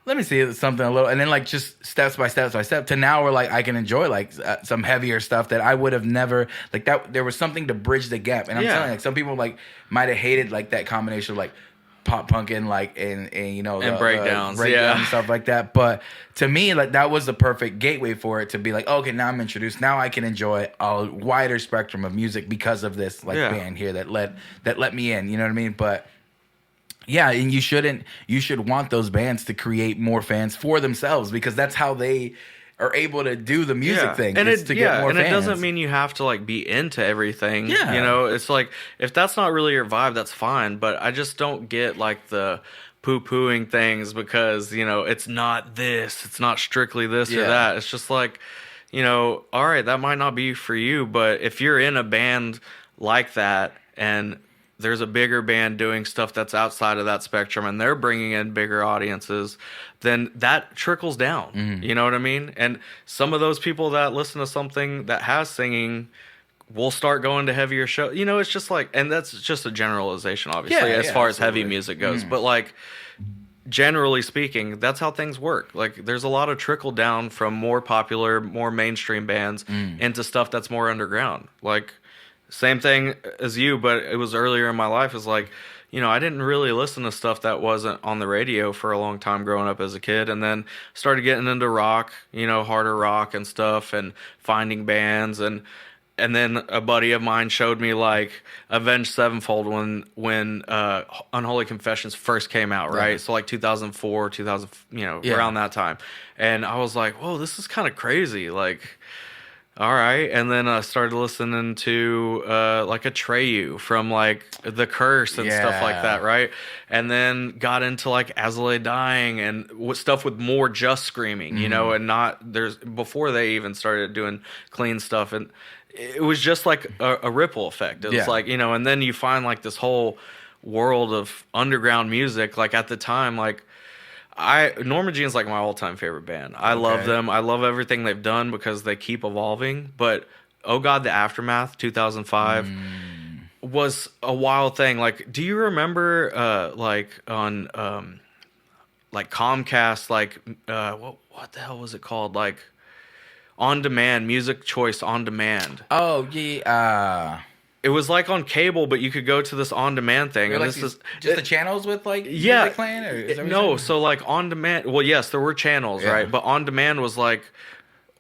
let me see something a little. And then like just steps by step to now where like I can enjoy like some heavier stuff that I would have never like that. There was something to bridge the gap. And I'm telling you, like some people like might have hated like that combination of like pop punk and like and you know and breakdowns and stuff like that, but to me like that was the perfect gateway for it to be like, okay, now I'm introduced, now I can enjoy a wider spectrum of music because of this like band here that let me in, you know what I mean? But yeah, and you should want those bands to create more fans for themselves because that's how they are able to do the music thing, and to get more fans. It doesn't mean you have to like be into everything. Yeah. You know, it's like if that's not really your vibe, that's fine. But I just don't get like the poo-pooing things because, you know, it's not this, it's not strictly this or that. It's just like, you know, all right, that might not be for you, but if you're in a band like that and there's a bigger band doing stuff that's outside of that spectrum and they're bringing in bigger audiences, then that trickles down. Mm-hmm. You know what I mean? And some of those people that listen to something that has singing will start going to heavier shows. You know, it's just like, and that's just a generalization, obviously, as far as heavy music goes. But like, generally speaking, that's how things work. Like, there's a lot of trickle down from more popular, more mainstream bands into stuff that's more underground. Like, same thing as you, but it was earlier in my life. Is like, you know, I didn't really listen to stuff that wasn't on the radio for a long time growing up as a kid, and then started getting into rock, you know, harder rock and stuff, and finding bands, and then a buddy of mine showed me like Avenged Sevenfold when Unholy Confessions first came out, right? So like 2004, 2000, you know, around that time, and I was like, whoa, this is kind of crazy, like. All right, and then I started listening to like Atreyu from like The Curse and stuff like that, right? And then got into like As I Lay Dying and stuff with more just screaming, you know, and not there's before they even started doing clean stuff, and it was just like a ripple effect. It was like, you know, and then you find like this whole world of underground music. Like at the time, like. Norma Jean's like my all-time favorite band. I love them. I love everything they've done because they keep evolving. But Oh God, the Aftermath, 2005, was a wild thing. Like, do you remember like on like Comcast, like what the hell was it called? Like On Demand, Music Choice On Demand. Oh yeah. It was like on cable, but you could go to this on-demand thing, and like this is just the channels with like music playing, or is that no. So like on demand. Well, yes, there were channels, right? But on demand was like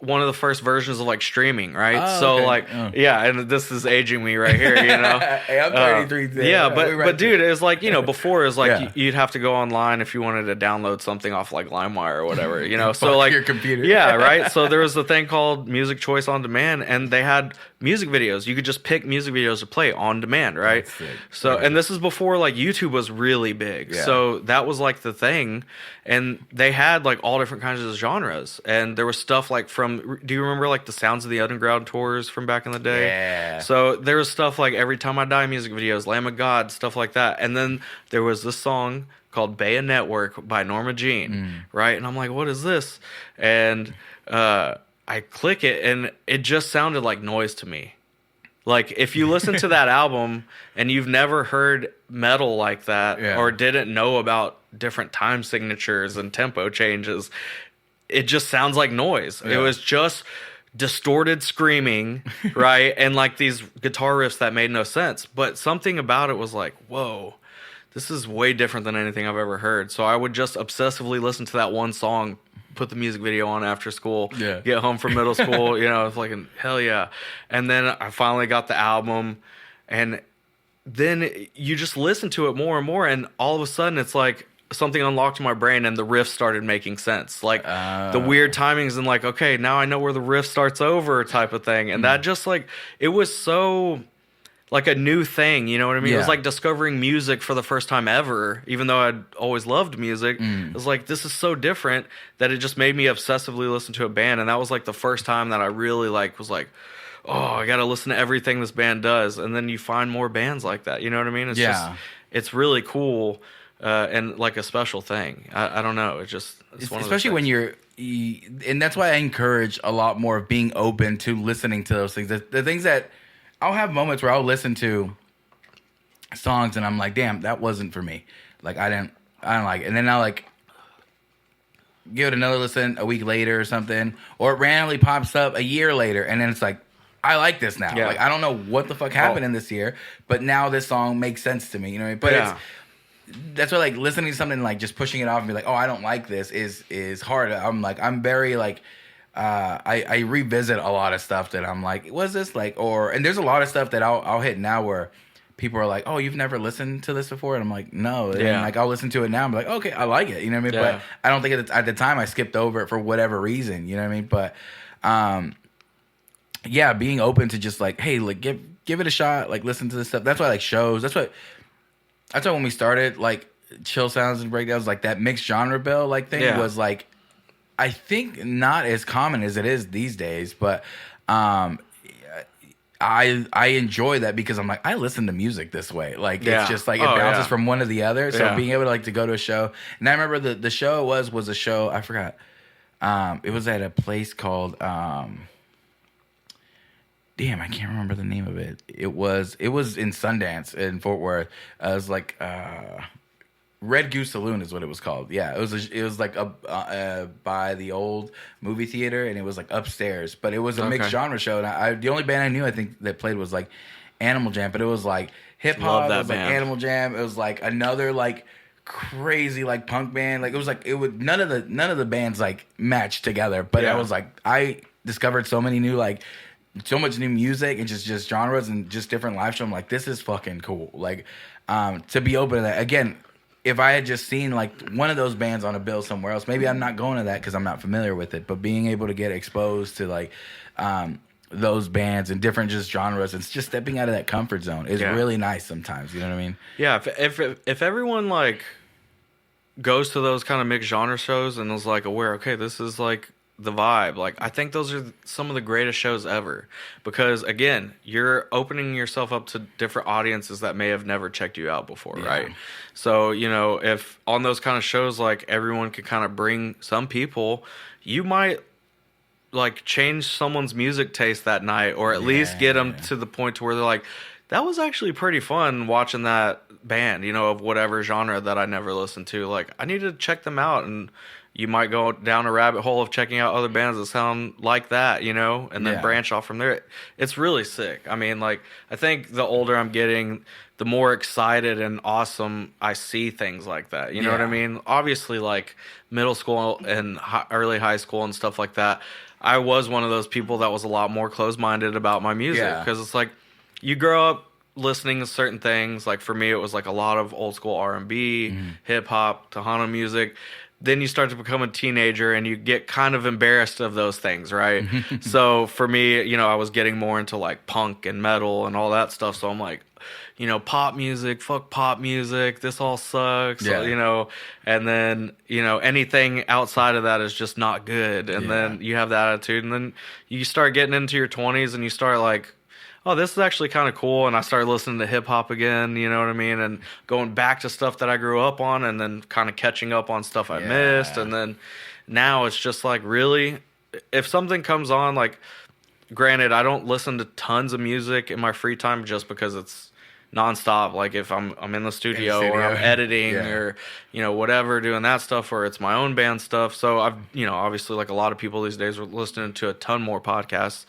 one of the first versions of like streaming, right? Oh, so okay. like and this is aging me right here, you know. Hey, I'm 33. But dude, it was like, you know, before it was like you'd have to go online if you wanted to download something off like LimeWire or whatever, you know. So like your computer. Yeah, right. So there was a thing called Music Choice On Demand, and they had music videos. You could just pick music videos to play on demand, right? So and this is before like YouTube was really big. So that was like the thing, and they had like all different kinds of genres, and there was stuff like from. Do you remember like the Sounds of the Underground tours from back in the day? Yeah. So there was stuff like Every Time I Die music videos, Lamb of God, stuff like that. And then there was this song called Bay Network by Norma Jean, right? And I'm like, what is this? And I click it, and it just sounded like noise to me. Like, if you listen to that album and you've never heard metal like that or didn't know about different time signatures and tempo changes, it just sounds like noise. It was just distorted screaming, right? And like these guitar riffs that made no sense. But something about it was like, whoa, this is way different than anything I've ever heard. So I would just obsessively listen to that one song put the music video on after school, Yeah. get home from middle school, you know, it's like, hell yeah. And then I finally got the album, and then you just listen to it more and more, and all of a sudden it's like something unlocked in my brain and the riff started making sense. Like the weird timings and like, okay, now I know where the riff starts over type of thing. And that just like, it was so like a new thing, you know what I mean? Yeah. It was like discovering music for the first time ever, even though I'd always loved music. It was like, this is so different that it just made me obsessively listen to a band. And that was like the first time that I really like was like, oh, I got to listen to everything this band does. And then you find more bands like that. You know what I mean? It's just, it's really cool. And like a special thing. I don't know. It's just, it's one especially of when and that's why I encourage a lot more of being open to listening to those things. The things that I'll have moments where I'll listen to songs and I'm like, damn, that wasn't for me. Like I don't like it. And then I'll like give it another listen a week later or something, or it randomly pops up a year later, and then it's like, I like this now. Yeah. Like I don't know what the fuck happened in this year, but now this song makes sense to me. You know what I mean? But that's why like listening to something like just pushing it off and be like, oh, I don't like this is hard. I'm very like I revisit a lot of stuff that I'm like, was this like, and there's a lot of stuff that I'll hit now where people are like, oh, you've never listened to this before, and I'm like, no. And like I'll listen to it now and be like, okay, I like it. You know what I mean? But I don't think at the time I skipped over it for whatever reason. You know what I mean? But yeah, being open to just like, hey, like give it a shot, like listen to this stuff. That's why I like shows. That's why when we started, like, Chill Sounds and Breakdowns, like, that mixed genre bill, like, thing was, like, I think not as common as it is these days, but I enjoy that because I'm like, I listen to music this way. Like, it's just, like, it bounces from one to the other. So being able to, like, to go to a show. And I remember the show was a show, I forgot. It was at a place called... Damn, I can't remember the name of it. It was in Sundance in Fort Worth. It was like Red Goose Saloon is what it was called. Yeah, it was like by the old movie theater, and it was like upstairs. But it was a mixed genre show. And the only band I knew I think that played was like Animal Jam, but it was like hip hop. It was like Animal Jam. It was like another like crazy like punk band. Like it would none of the bands like matched together. But I was like, I discovered so many new like. So much new music and just genres and just different live shows. I'm like, this is fucking cool. Like, to be open to that. Again, if I had just seen like one of those bands on a bill somewhere else, maybe I'm not going to that because I'm not familiar with it. But being able to get exposed to like those bands and different just genres and just stepping out of that comfort zone is really nice sometimes. You know what I mean? Yeah. If everyone like goes to those kind of mixed genre shows and is like aware, okay, this is like the vibe, like I think those are some of the greatest shows ever, because again, you're opening yourself up to different audiences that may have never checked you out before, right? So, you know, if on those kind of shows like everyone could kind of bring some people, you might like change someone's music taste that night, or at least get them to the point to where they're like, that was actually pretty fun watching that band, you know, of whatever genre that I never listened to. Like, I need to check them out. And you might go down a rabbit hole of checking out other bands that sound like that, you know, and then branch off from there. It's really sick. I mean, like, I think the older I'm getting, the more excited and awesome I see things like that. You know what I mean? Obviously, like, middle school and early high school and stuff like that, I was one of those people that was a lot more closed-minded about my music. Because it's like, you grow up listening to certain things. Like, for me, it was like a lot of old school R&B, hip-hop, Tejano music. Then you start to become a teenager and you get kind of embarrassed of those things, right? So for me, you know, I was getting more into like punk and metal and all that stuff. So I'm like, you know, pop music, fuck pop music. This all sucks, you know. And then, you know, anything outside of that is just not good. And then you have that attitude. And then you start getting into your 20s and you start like, oh, this is actually kind of cool. And I started listening to hip hop again, you know what I mean? And going back to stuff that I grew up on and then kind of catching up on stuff I missed. And then now it's just like, really, if something comes on, like, granted, I don't listen to tons of music in my free time just because it's nonstop. Like, if I'm in the studio or I'm editing or, you know, whatever, doing that stuff, or it's my own band stuff. So I've, you know, obviously like a lot of people these days are listening to a ton more podcasts.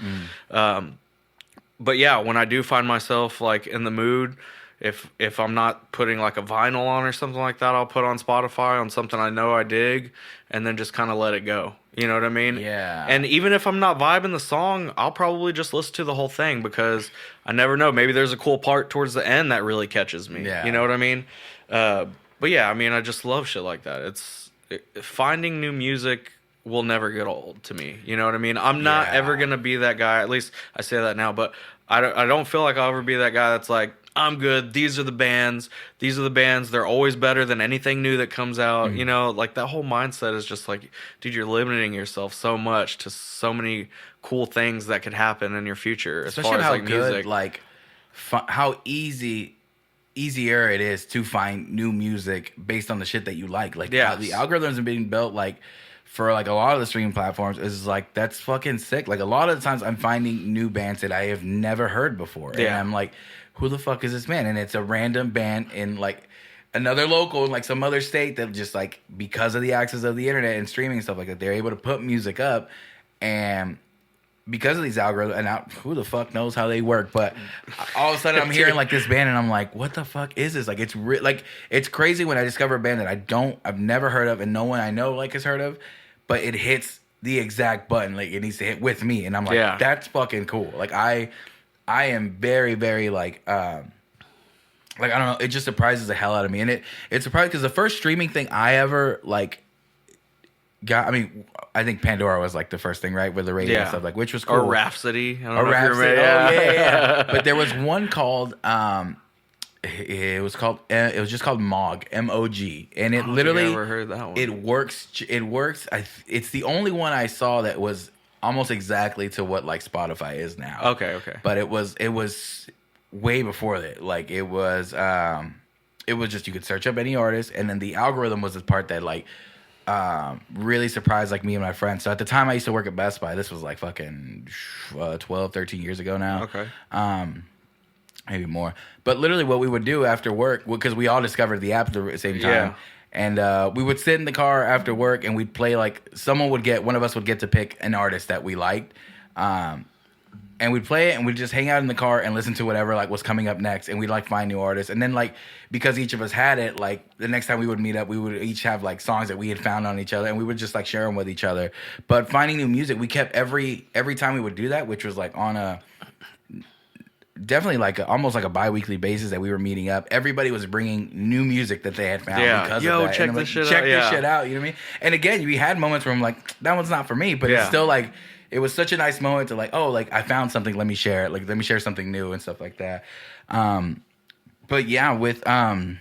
But yeah, when I do find myself like in the mood, if I'm not putting like a vinyl on or something like that, I'll put on Spotify on something I know I dig, and then just kind of let it go. You know what I mean? Yeah. And even if I'm not vibing the song, I'll probably just listen to the whole thing, because I never know. Maybe there's a cool part towards the end that really catches me. Yeah. You know what I mean? But yeah, I mean, I just love shit like that. Finding new music will never get old to me. You know what I mean? I'm not ever gonna be that guy. At least I say that now, but I don't feel like I'll ever be that guy that's like, I'm good. These are the bands. These are the bands. They're always better than anything new that comes out. You know, like that whole mindset is just like, dude, you're limiting yourself so much to so many cool things that could happen in your future. Especially as far as how like good, music, like how easier it is to find new music based on the shit that you like. Like the algorithms are being built like for like a lot of the streaming platforms is like, that's fucking sick. Like a lot of the times I'm finding new bands that I have never heard before. And I'm like, who the fuck is this band? And it's a random band in like another local in like some other state that just like, because of the access of the internet and streaming and stuff like that, they're able to put music up. And because of these algorithms, and who the fuck knows how they work, but all of a sudden I'm hearing like this band and I'm like, what the fuck is this? Like it's like it's crazy when I discover a band that I've never heard of and no one I know like has heard of, but it hits the exact button like it needs to hit with me, and I'm like, that's fucking cool. Like I am very, very like I don't know, it just surprises the hell out of me, and it surprised because the first streaming thing I ever like got, I mean, I think Pandora was like the first thing, right, with the radio and stuff, like, which was cool. Or Rhapsody. I don't or know Rhapsody. If you remember. Yeah. But there was one called it was just called Mog, M-O-G, and it literally, I never heard that one. It works. It's the only one I saw that was almost exactly to what like Spotify is now. Okay. But it was way before that. Like it was just, you could search up any artist, and then the algorithm was the part that like really surprised like me and my friends. So at the time I used to work at Best Buy. This was like fucking 12, 13 years ago now. Okay. Maybe more. But literally what we would do after work, because we all discovered the app at the same time. Yeah. And we would sit in the car after work and we'd play like, one of us would get to pick an artist that we liked. And we'd play it and we'd just hang out in the car and listen to whatever like was coming up next, and we'd like find new artists. And then like, because each of us had it, like the next time we would meet up, we would each have like songs that we had found on each other, and we would just like share them with each other. But finding new music, we kept every time we would do that, which was like on a definitely like almost like a bi-weekly basis that we were meeting up. Everybody was bringing new music that they had found because of that. Check this shit out. Check this shit out. You know what I mean? And again, we had moments where I'm like, that one's not for me, but it's still like, it was such a nice moment to like, oh, like I found something, let me share it. Like, let me share something new and stuff like that. But yeah, with I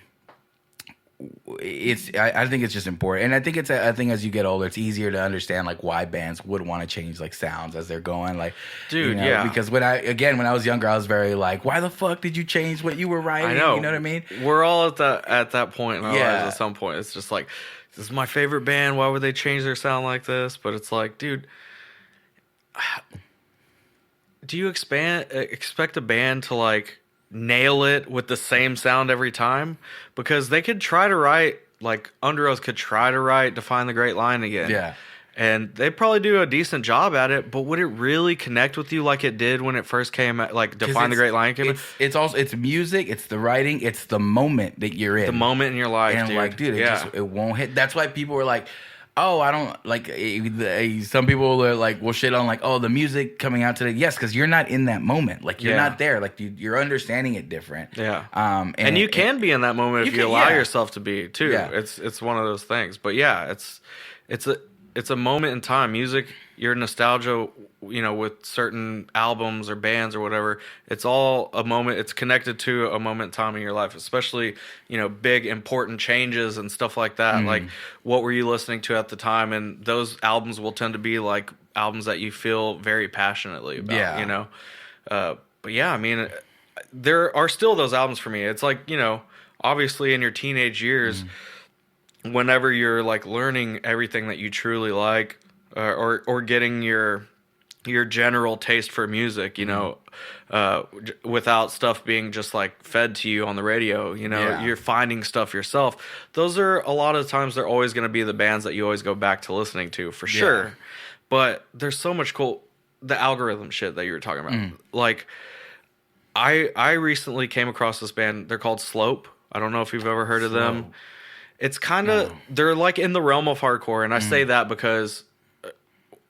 think it's just important, and I think it's a thing as you get older, it's easier to understand like why bands would want to change like sounds as they're going, like, dude, you know, because when I was younger, I was very like, why the fuck did you change what you were writing? I know. You know what I mean? We're all at that point in our lives at some point. It's just like, this is my favorite band, why would they change their sound like this? But it's like, dude, do you expect a band to like nail it with the same sound every time? Because they could try to write, like Under Oath could try to write Define the Great Line again. Yeah. And they probably do a decent job at it, but would it really connect with you like it did when it first came out, like Define the Great Line came out? It's music, it's the writing, it's the moment that you're in. The moment in your life, and dude. Like, dude, it won't hit. That's why people were like, oh, I don't like. Some people are like, will shit on like, oh, the music coming out today. Yes, because you're not in that moment. Like you're not there. Like you're understanding it different. Yeah. And you can be in that moment if you allow yourself to be too. Yeah. It's one of those things. But yeah, it's a moment in time. Music, your nostalgia, you know, with certain albums or bands or whatever, it's all a moment. It's connected to a moment in time in your life, especially, you know, big important changes and stuff like that. Mm-hmm. Like, what were you listening to at the time? And those albums will tend to be like albums that you feel very passionately about, you know? But yeah, I mean, there are still those albums for me. It's like, you know, obviously in your teenage years, whenever you're like learning everything that you truly like, or getting your general taste for music, you know, without stuff being just like fed to you on the radio, you know, you're finding stuff yourself. Those are a lot of times, they're always going to be the bands that you always go back to listening to for sure. But there's so much cool, the algorithm shit that you were talking about. Like, I recently came across this band. They're called Slope. I don't know if you've ever heard of them. It's kind of, they're like in the realm of hardcore. And I say that because,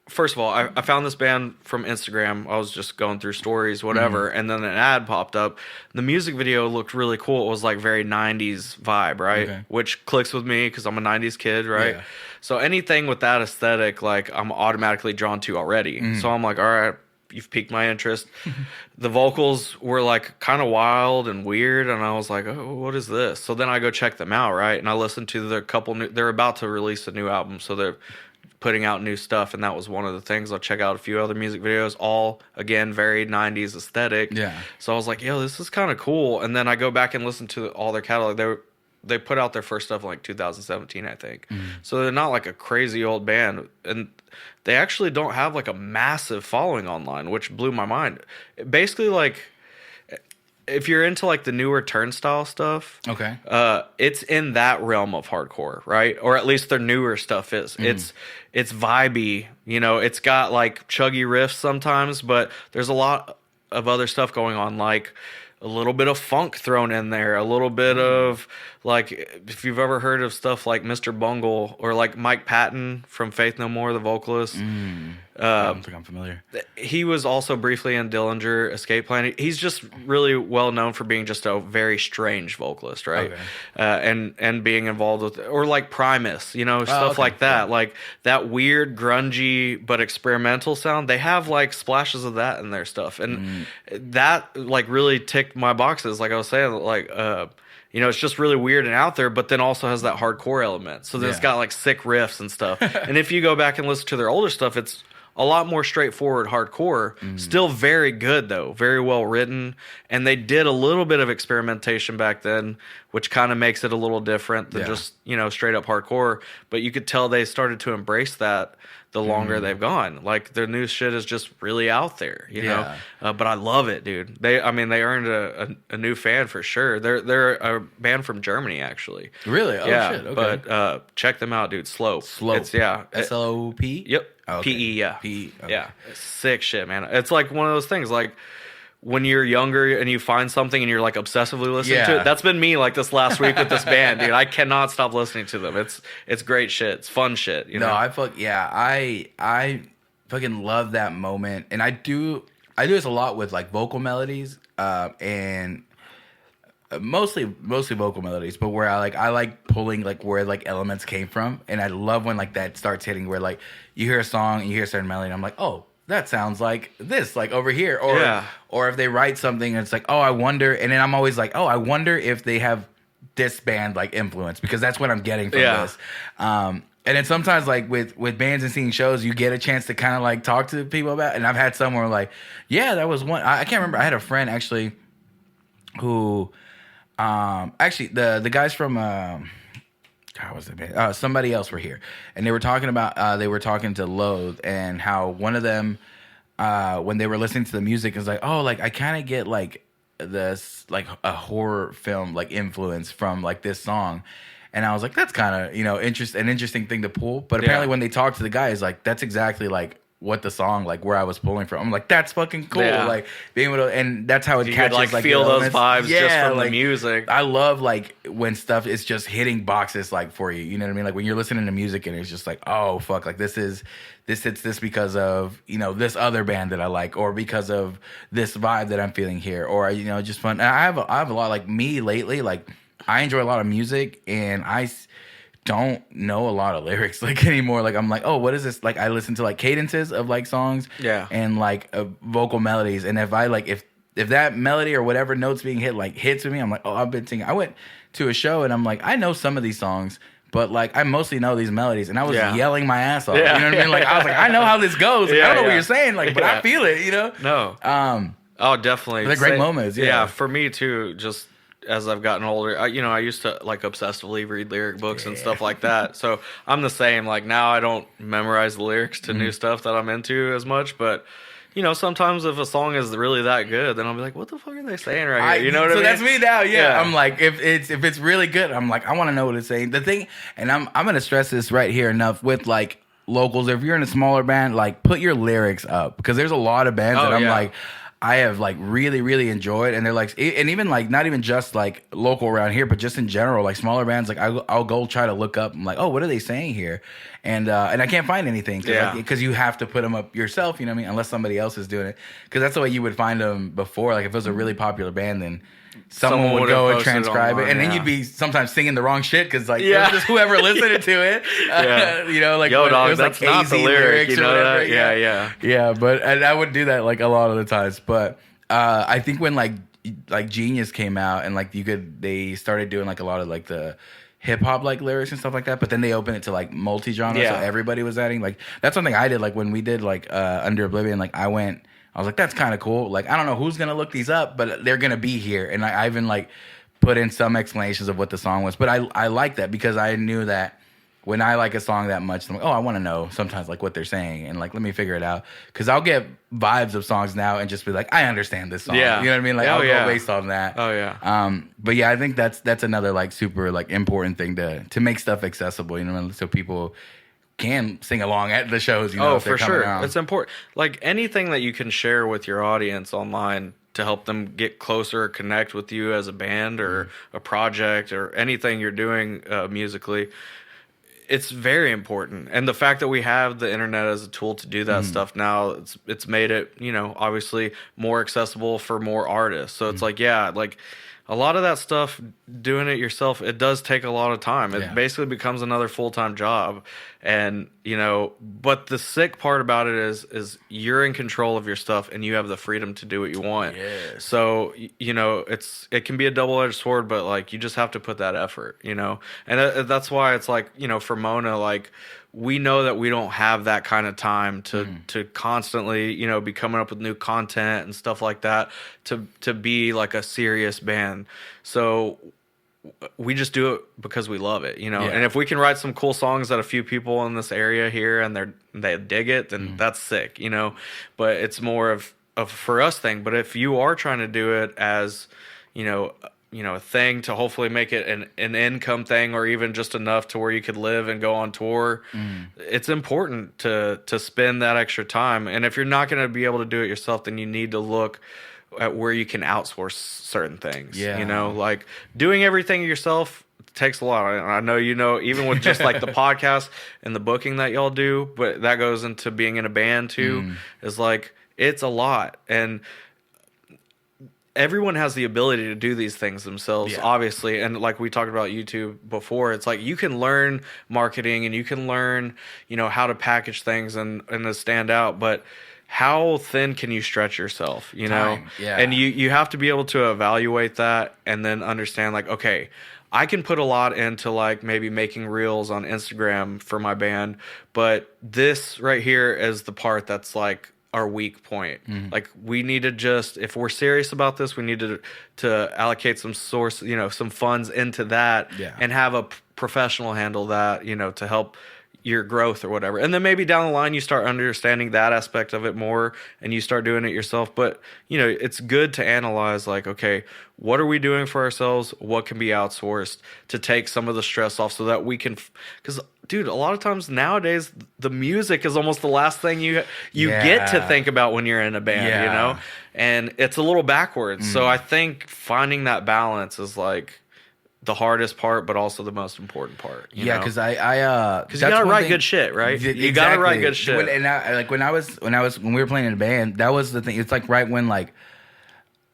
first of all, I found this band from Instagram. I was just going through stories, whatever. And then an ad popped up. The music video looked really cool. It was like very 90s vibe, right? Okay. Which clicks with me because I'm a 90s kid, right? Yeah. So anything with that aesthetic, like I'm automatically drawn to already. So I'm like, all right, you've piqued my interest. The vocals were like kind of wild and weird, and I was like, oh, what is this? So then I go check them out, right? And I listened to the couple new, they're about to release a new album, so they're putting out new stuff, and that was one of the things. I'll check out a few other music videos, all again very 90s aesthetic. Yeah. So I was like, yo, this is kind of cool. And then I go back and listen to all their catalog. They put out their first stuff in like 2017, I think. So they're not like a crazy old band, and they actually don't have like a massive following online, which blew my mind. Basically, like if you're into like the newer Turnstile stuff, Okay. it's in that realm of hardcore, right? Or at least their newer stuff is. It's vibey, you know. It's got like chuggy riffs sometimes, but there's a lot of other stuff going on, like a little bit of funk thrown in there, a little bit of like, if you've ever heard of stuff like Mr. Bungle or like Mike Patton from Faith No More, the vocalist. I don't think I'm familiar. He was also briefly in Dillinger Escape Plan. He's just really well known for being just a very strange vocalist, right? Okay. And being involved with, or like Primus, you know, stuff like that. Yeah. Like that weird, grungy, but experimental sound. They have like splashes of that in their stuff. And that like really ticked my boxes. Like I was saying, like, you know, it's just really weird and out there, but then also has that hardcore element. So then it's got like sick riffs and stuff. And if you go back and listen to their older stuff, it's a lot more straightforward hardcore. Still very good, though. Very well written. And they did a little bit of experimentation back then, which kind of makes it a little different than just, you know, straight up hardcore. But you could tell they started to embrace that the longer they've gone. Like, their new shit is just really out there, you know? But I love it, dude. They earned a new fan for sure. They're a band from Germany, actually. Really? Oh, shit. Okay. But check them out, dude. Slope. Slope. It's, yeah. S-L-O-P? Yep. Oh, okay. P-E, yeah. P-E. Okay. Yeah. It's sick shit, man. It's like one of those things, like, when you're younger and you find something and you're like obsessively listening to it. That's been me like this last week with this band, dude. I cannot stop listening to them. It's great shit. It's fun shit. You know? I fucking love that moment, and I do this a lot with like vocal melodies, and mostly vocal melodies, but where I like pulling like where like elements came from, and I love when like that starts hitting where like you hear a song and you hear a certain melody, and I'm like, oh, that sounds like this, like over here. Or if they write something and it's like, oh, I wonder. And then I'm always like, oh, I wonder if they have this band like influence, because that's what I'm getting from this. And then sometimes like with bands and seeing shows, you get a chance to kind of like talk to people about it. And I've had some where like, yeah, that was one. I can't remember. I had a friend actually who, actually the guys from, God, what's the band? Somebody else were here, and they were talking to Loathe, and how one of them, when they were listening to the music, is like, oh, like I kind of get like this like a horror film like influence from like this song, and I was like, that's kind of, you know, an interesting thing to pull. But apparently when they talked to the guys, like that's exactly like what the song, like where I was pulling from. I'm like, that's fucking cool. Like being able to, and that's how it you catches could, like feel those vibes just from like, the music. I love like when stuff is just hitting boxes like for you. You know what I mean? Like when you're listening to music and it's just like, oh fuck, like this hits this because of, you know, this other band that I like, or because of this vibe that I'm feeling here, or, you know, just fun. And I have a lot, like me lately, like I enjoy a lot of music, and I don't know a lot of lyrics like anymore. Like I'm like, oh, what is this? Like I listen to like cadences of like songs, and like vocal melodies, and if I like if that melody or whatever notes being hit like hits with me, I'm like, oh, I've been singing. I went to a show and I'm like, I know some of these songs, but like I mostly know these melodies, and I was yelling my ass off. You know what I mean? Like I was like, I know how this goes. Like, I don't know what you're saying, like, but I feel it. You know? No. Oh, definitely. They're great moments. Yeah, for me too. Just as I've gotten older, I used to like obsessively read lyric books and stuff like that. So I'm the same. Like now I don't memorize the lyrics to new stuff that I'm into as much, but you know, sometimes if a song is really that good, then I'll be like, what the fuck are they saying right here? You know what I mean? So that's me now. Yeah. I'm like, if it's really good, I'm like, I want to know what it's saying. The thing, and I'm going to stress this right here enough with like locals. If you're in a smaller band, like put your lyrics up, because there's a lot of bands that I'm like, I have like really enjoyed, and they're like, and even like not even just like local around here, but just in general, like smaller bands. Like I'll go try to look up. I'm like, oh, what are they saying here? And I can't find anything because you have to put them up yourself. You know what I mean? Unless somebody else is doing it, because that's the way you would find them before. Like if it was a really popular band, then someone would go and transcribe it, and then you'd be sometimes singing the wrong shit because like it was just whoever listened to it. You know, like yo, dog, it was that's like not the lyrics or whatever. Yeah. Yeah, but I would do that like a lot of the times. But I think when like Genius came out and like they started doing like a lot of like the hip hop like lyrics and stuff like that, but then they opened it to like multi genre, so everybody was adding like that's something I did like when we did like Under Oblivion. Like I was like, that's kind of cool. Like I don't know who's gonna look these up, but they're gonna be here, and I even like put in some explanations of what the song was. But I like that because I knew that when I like a song that much, I'm like, oh, I want to know sometimes like what they're saying and like let me figure it out, because I'll get vibes of songs now and just be like, I understand this song. You know what I mean? Like I'll go based on that. But yeah, I think that's another like super like important thing to make stuff accessible. You know, so people can sing along at the shows. You know, if they're for sure, around. it's important. Like anything that you can share with your audience online to help them get closer or connect with you as a band or a project or anything you're doing musically. It's very important, and the fact that we have the internet as a tool to do that stuff now, it's made it, you know, obviously more accessible for more artists. So it's like, like a lot of that stuff, doing it yourself, it does take a lot of time. It basically becomes another full-time job, and you know. But the sick part about it is you're in control of your stuff, and you have the freedom to do what you want. So you know, it can be a double-edged sword, but like you just have to put that effort, you know. And that's why it's like, you know, for Mona, like, we know that we don't have that kind of time to constantly, you know, be coming up with new content and stuff like that to be like a serious band. So we just do it because we love it, you know. And if we can write some cool songs that a few people in this area hear and they dig it, then that's sick, you know. But it's more of for us thing. But if you are trying to do it as, you know, a thing to hopefully make it an income thing, or even just enough to where you could live and go on tour, it's important to spend that extra time. And if you're not going to be able to do it yourself, then you need to look at where you can outsource certain things. You know, like doing everything yourself takes a lot. I know, you know, even with just like the podcast and the booking that y'all do, but that goes into being in a band too, is like, it's a lot. And everyone has the ability to do these things themselves, obviously. And like we talked about YouTube before, it's like you can learn marketing and you can learn, you know, how to package things and to stand out. But how thin can you stretch yourself, you know? And you have to be able to evaluate that and then understand, like, okay, I can put a lot into like maybe making reels on Instagram for my band, but this right here is the part that's like our weak point. Like, we need to just, if we're serious about this, we need to allocate some source, you know, some funds into that, and have a professional handle that, you know, to help your growth or whatever. And then maybe down the line you start understanding that aspect of it more and you start doing it yourself. But, you know, it's good to analyze, like, okay, what are we doing for ourselves? What can be outsourced to take some of the stress off so that we can, because dude, a lot of times nowadays the music is almost the last thing you get to think about when you're in a band, you know, and it's a little backwards. So I think finding that balance is like the hardest part, but also the most important part. Because you gotta write good shit, right? You gotta write good shit. When we were playing in a band, that was the thing. It's like right when like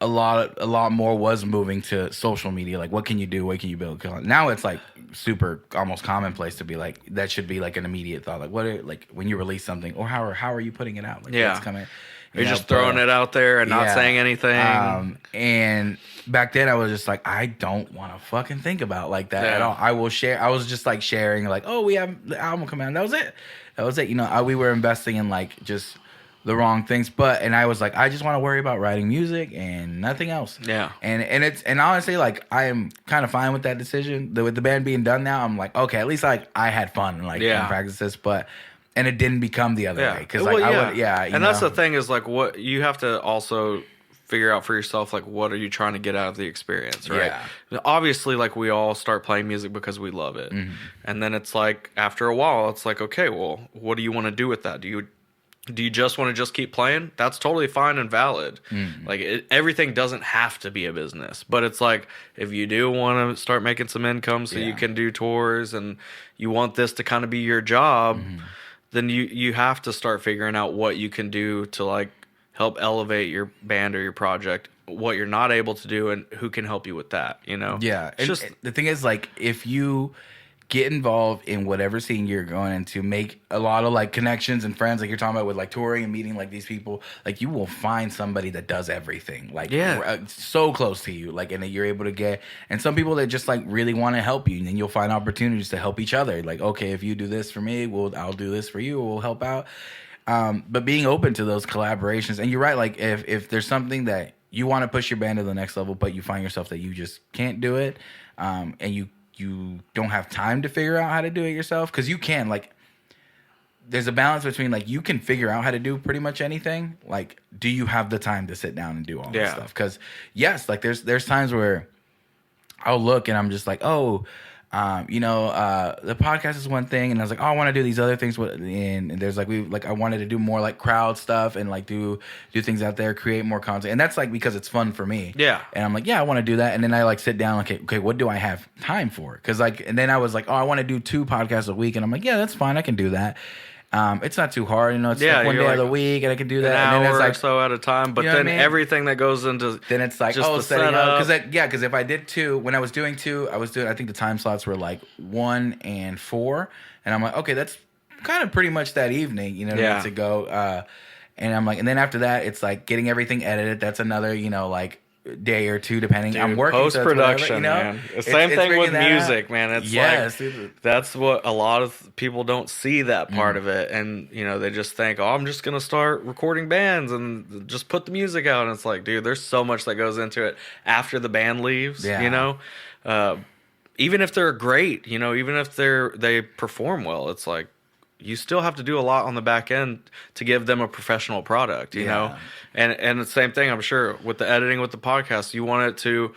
a lot more was moving to social media. Like, what can you do? What can you build? Now it's like super almost commonplace to be like, that should be like an immediate thought. Like, like when you release something, or how are you putting it out? Like, what's coming? You're just throwing it out there and not saying anything. And back then I was just like, I don't want to fucking think about like that at all. I will share. I was just like sharing like, oh, we have the album coming out. That was it. You know, we were investing in like just the wrong things. And I was like, I just want to worry about writing music and nothing else. And honestly, like, I am kind of fine with that decision. With the band being done now, I'm like, okay, at least like I had fun and like in practices, and it didn't become the other way. Because and that's the thing, is like, what you have to also figure out for yourself, like, what are you trying to get out of the experience, right? Obviously, like, we all start playing music because we love it, and then it's like after a while, it's like, okay, well, what do you want to do with that? Do Do you just want to just keep playing? That's totally fine and valid. Like everything doesn't have to be a business, but it's like if you do want to start making some income so you can do tours and you want this to kind of be your job, then you have to start figuring out what you can do to like help elevate your band or your project, what you're not able to do and who can help you with that, you know? Yeah. It's just the thing is, like, if you get involved in whatever scene you're going into, make a lot of like connections and friends, like you're talking about with like touring and meeting like these people, like you will find somebody that does everything, like so close to you, like, and that you're able to get, and some people that just like really want to help you, and then you'll find opportunities to help each other. Like, okay, if you do this for me, I'll do this for you, we'll help out. But being open to those collaborations, and you're right, like if there's something that you want to push your band to the next level, but you find yourself that you just can't do it, and you don't have time to figure out how to do it yourself, because you can, like, there's a balance between like you can figure out how to do pretty much anything. Like, do you have the time to sit down and do all this stuff? Because yes, like there's times where I'll look and I'm just like, oh, the podcast is one thing, and I was like, oh, I want to do these other things. And there's like I wanted to do more like crowd stuff and like do things out there, create more content, and that's like because it's fun for me. Yeah. And I'm like, yeah, I want to do that, and then I like sit down, like, okay, what do I have time for? Because like, and then I was like, oh, I want to do 2 podcasts a week, and I'm like, yeah, that's fine, I can do that. It's not too hard, it's like one day of the week, and I can do that. An and then hour it's like, or so at a time, but then everything that goes into then it's like, just setting up. Because if I did 2, when I was doing 2, I think the time slots were like 1 and 4, and I'm like, okay, that's kind of pretty much that evening, to go. And I'm like, and then after that, it's like getting everything edited. That's another, like, day or 2 depending. Dude, I'm working post-production, man. Same thing with music, man. It's like that's what a lot of people don't see, that part of it, and they just think, oh, I'm just gonna start recording bands and just put the music out, and it's like, dude, there's so much that goes into it after the band leaves. Even if they're great, even if they perform well, it's like you still have to do a lot on the back end to give them a professional product, you know? And the same thing, I'm sure, with the editing with the podcast, you want it to,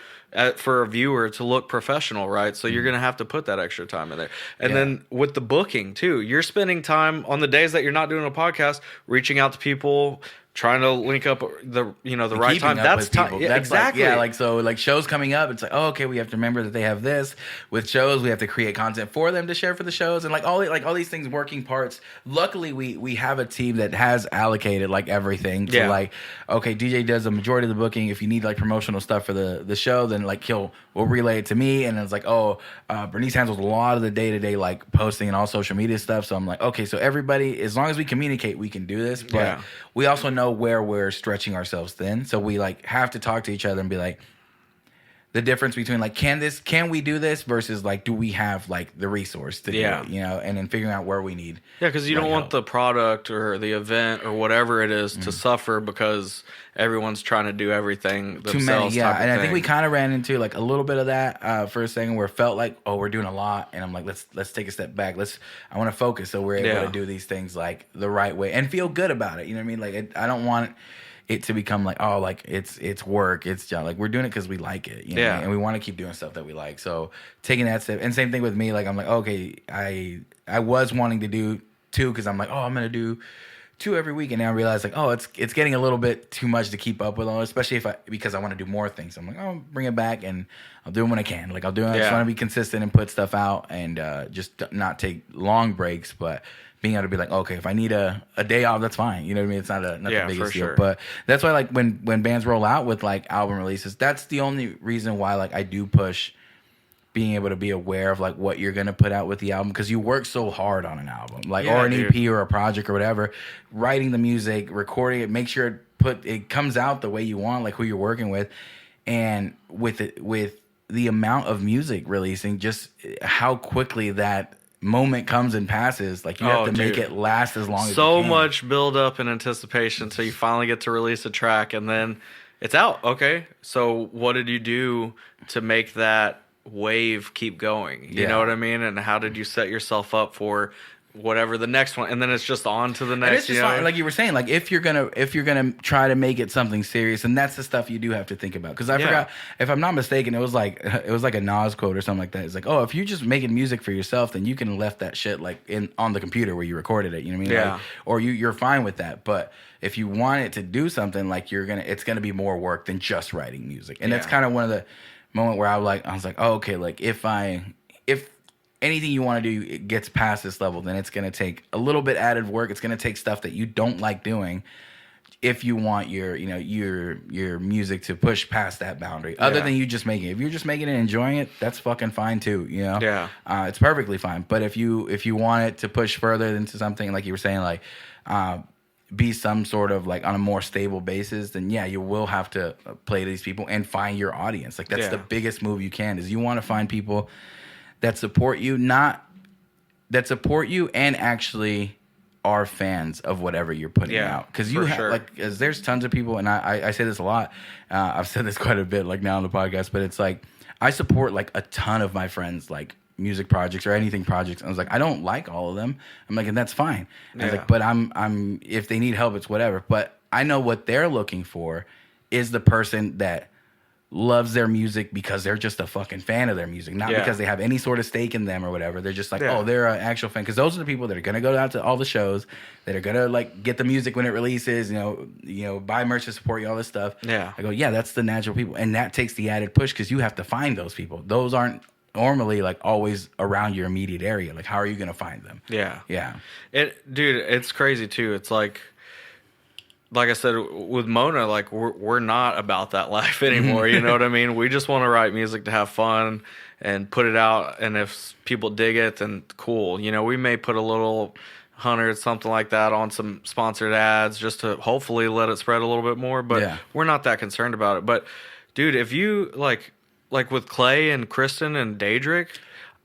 for a viewer, to look professional, right? So you're going to have to put that extra time in there. And then with the booking, too, you're spending time on the days that you're not doing a podcast, reaching out to people, trying to link up the right time. That's time. Yeah, exactly. So like shows coming up, it's like, oh, okay, we have to remember that they have this. With shows, we have to create content for them to share for the shows, and like all these things, working parts. Luckily, we have a team that has allocated like everything. So like, okay, DJ does the majority of the booking. If you need like promotional stuff for the show, then like we'll relay it to me, and it's like, oh, Bernice handles a lot of the day-to-day like posting and all social media stuff. So I'm like, okay, so everybody, as long as we communicate, we can do this. But we also know where we're stretching ourselves thin, so we like have to talk to each other and be like, the difference between like, can we do this versus like, do we have like the resource to do it, and then figuring out where we need. Because you don't want the product or the event or whatever it is to suffer because everyone's trying to do everything themselves. Too many, and I think we kind of ran into like a little bit of that for a second, where it felt like, oh, we're doing a lot, and I'm like, let's take a step back. I want to focus, so we're able to do these things like the right way and feel good about it. You know what I mean? Like, I don't want it to become like, oh, like it's work, it's job. Like, we're doing it because we like it, you know? And we want to keep doing stuff that we like. So taking that step, and same thing with me. Like, I'm like, okay, I was wanting to do 2 because I'm like, oh, I'm gonna do 2 every week, and now I realize like, oh, it's getting a little bit too much to keep up with, especially because I want to do more things. I'm like, oh, bring it back, and I'll do them when I can. Like, I'll do it. I just want to be consistent and put stuff out, and just not take long breaks, but being able to be like, okay, if I need a day off, that's fine. You know what I mean? It's not the biggest deal. But that's why, like, when bands roll out with like album releases, that's the only reason why like I do push being able to be aware of like what you're gonna put out with the album, because you work so hard on an album, like, or an EP or a project or whatever, writing the music, recording it, make sure it comes out the way you want, like who you're working with, and with the amount of music releasing, just how quickly that moment comes and passes. Like, you have to make it last as long as you can. So much build up and anticipation until you finally get to release a track, and then it's out. Okay, so what did you do to make that wave keep going? You know what I mean? And how did you set yourself up for whatever the next one, and then it's just on to the And next. it's just like you were saying, like if you're gonna try to make it something serious, and that's the stuff you do have to think about. Because I forgot, if I'm not mistaken, it was like a Nas quote or something like that. It's like, oh, if you just making music for yourself, then you can left that shit like on the computer where you recorded it. You know what I mean? Yeah. Like, or you're fine with that, but if you want it to do something, like it's gonna be more work than just writing music. And that's kind of one of the moment where I was like, oh, okay, like if anything you want to do it gets past this level, then it's going to take a little bit added work. It's going to take stuff that you don't like doing if you want your music to push past that boundary. Other than you just making it. If you're just making it and enjoying it, that's fucking fine too, you know? Yeah. It's perfectly fine. But if you want it to push further into something, like you were saying, like be some sort of like on a more stable basis, then you will have to play to these people and find your audience. Like that's the biggest move you can, is you want to find people that support you, and actually are fans of whatever you're putting out. Because you have like, cause there's tons of people, and I say this a lot. I've said this quite a bit, like now on the podcast. But it's like I support like a ton of my friends, like music projects or anything projects. And I was like, I don't like all of them. I'm like, and that's fine. I was like, but I'm if they need help, it's whatever. But I know what they're looking for is the person that loves their music because they're just a fucking fan of their music, not because they have any sort of stake in them or whatever. They're just like, oh, they're an actual fan. Because those are the people that are gonna go out to all the shows, that are gonna like get the music when it releases, you know, buy merch to support you, all this stuff. Yeah, I go, that's the natural people, and that takes the added push because you have to find those people. Those aren't normally like always around your immediate area. Like, how are you gonna find them? Yeah. Dude, it's crazy too. It's like I said with Mona, like we're not about that life anymore. You know what I mean? We just want to write music to have fun and put it out. And if people dig it, then cool. You know, we may put a little 100, something like that, on some sponsored ads just to hopefully let it spread a little bit more. But we're not that concerned about it. But dude, if you like with Clay and Kristen and Daedric,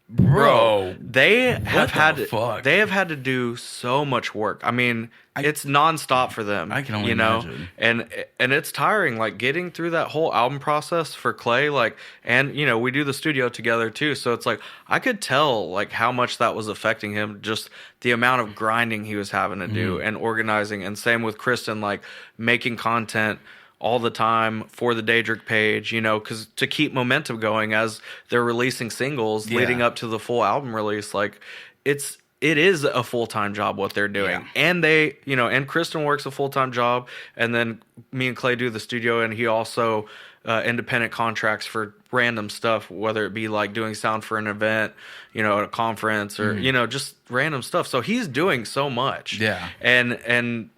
bro, they have had to do so much work. I mean, it's nonstop for them. I can only imagine. And it's tiring, like getting through that whole album process for Clay, like, and you know, we do the studio together too. So it's like I could tell like how much that was affecting him, just the amount of grinding he was having to do and organizing. And same with Kristen, like making content all the time for the Daedric page, you know, because to keep momentum going as they're releasing singles leading up to the full album release, like it is a full-time job what they're doing. And they, you know, and Kristen works a full-time job, and then me and Clay do the studio, and he also independent contracts for random stuff, whether it be like doing sound for an event, you know, at a conference, or you know, just random stuff. So he's doing so much. And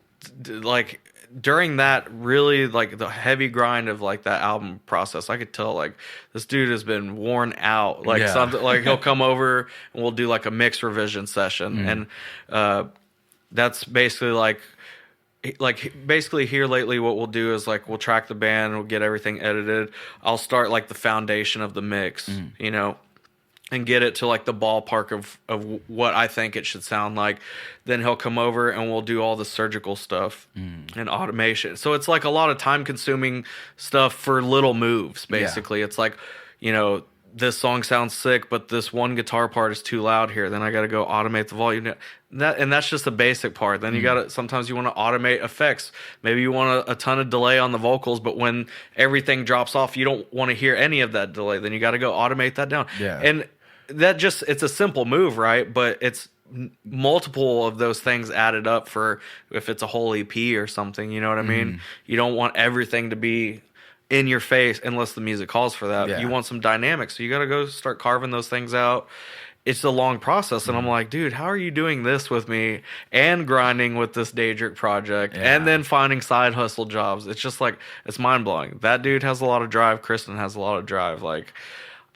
like during that really like the heavy grind of like that album process, I could tell like this dude has been worn out. Like something like he'll come over and we'll do like a mix revision session, and that's basically basically here lately what we'll do is like we'll track the band, we'll get everything edited. I'll start like the foundation of the mix, you know, and get it to like the ballpark of what I think it should sound like. Then he'll come over and we'll do all the surgical stuff and automation. So it's like a lot of time consuming stuff for little moves, basically. It's like, you know, this song sounds sick, but this one guitar part is too loud here. Then I got to go automate the volume. And that's just the basic part. Then you got to, sometimes you want to automate effects. Maybe you want a ton of delay on the vocals, but when everything drops off, you don't want to hear any of that delay. Then you got to go automate that down. And that just, it's a simple move, right? But it's multiple of those things added up for if it's a whole EP or something, you know what I mean? You don't want everything to be in your face unless the music calls for that. You want some dynamics, so you got to go start carving those things out. It's a long process, and I'm like, dude, how are you doing this with me and grinding with this Daedric project and then finding side hustle jobs? It's just like, it's mind-blowing. That dude has a lot of drive. Kristen has a lot of drive. Like,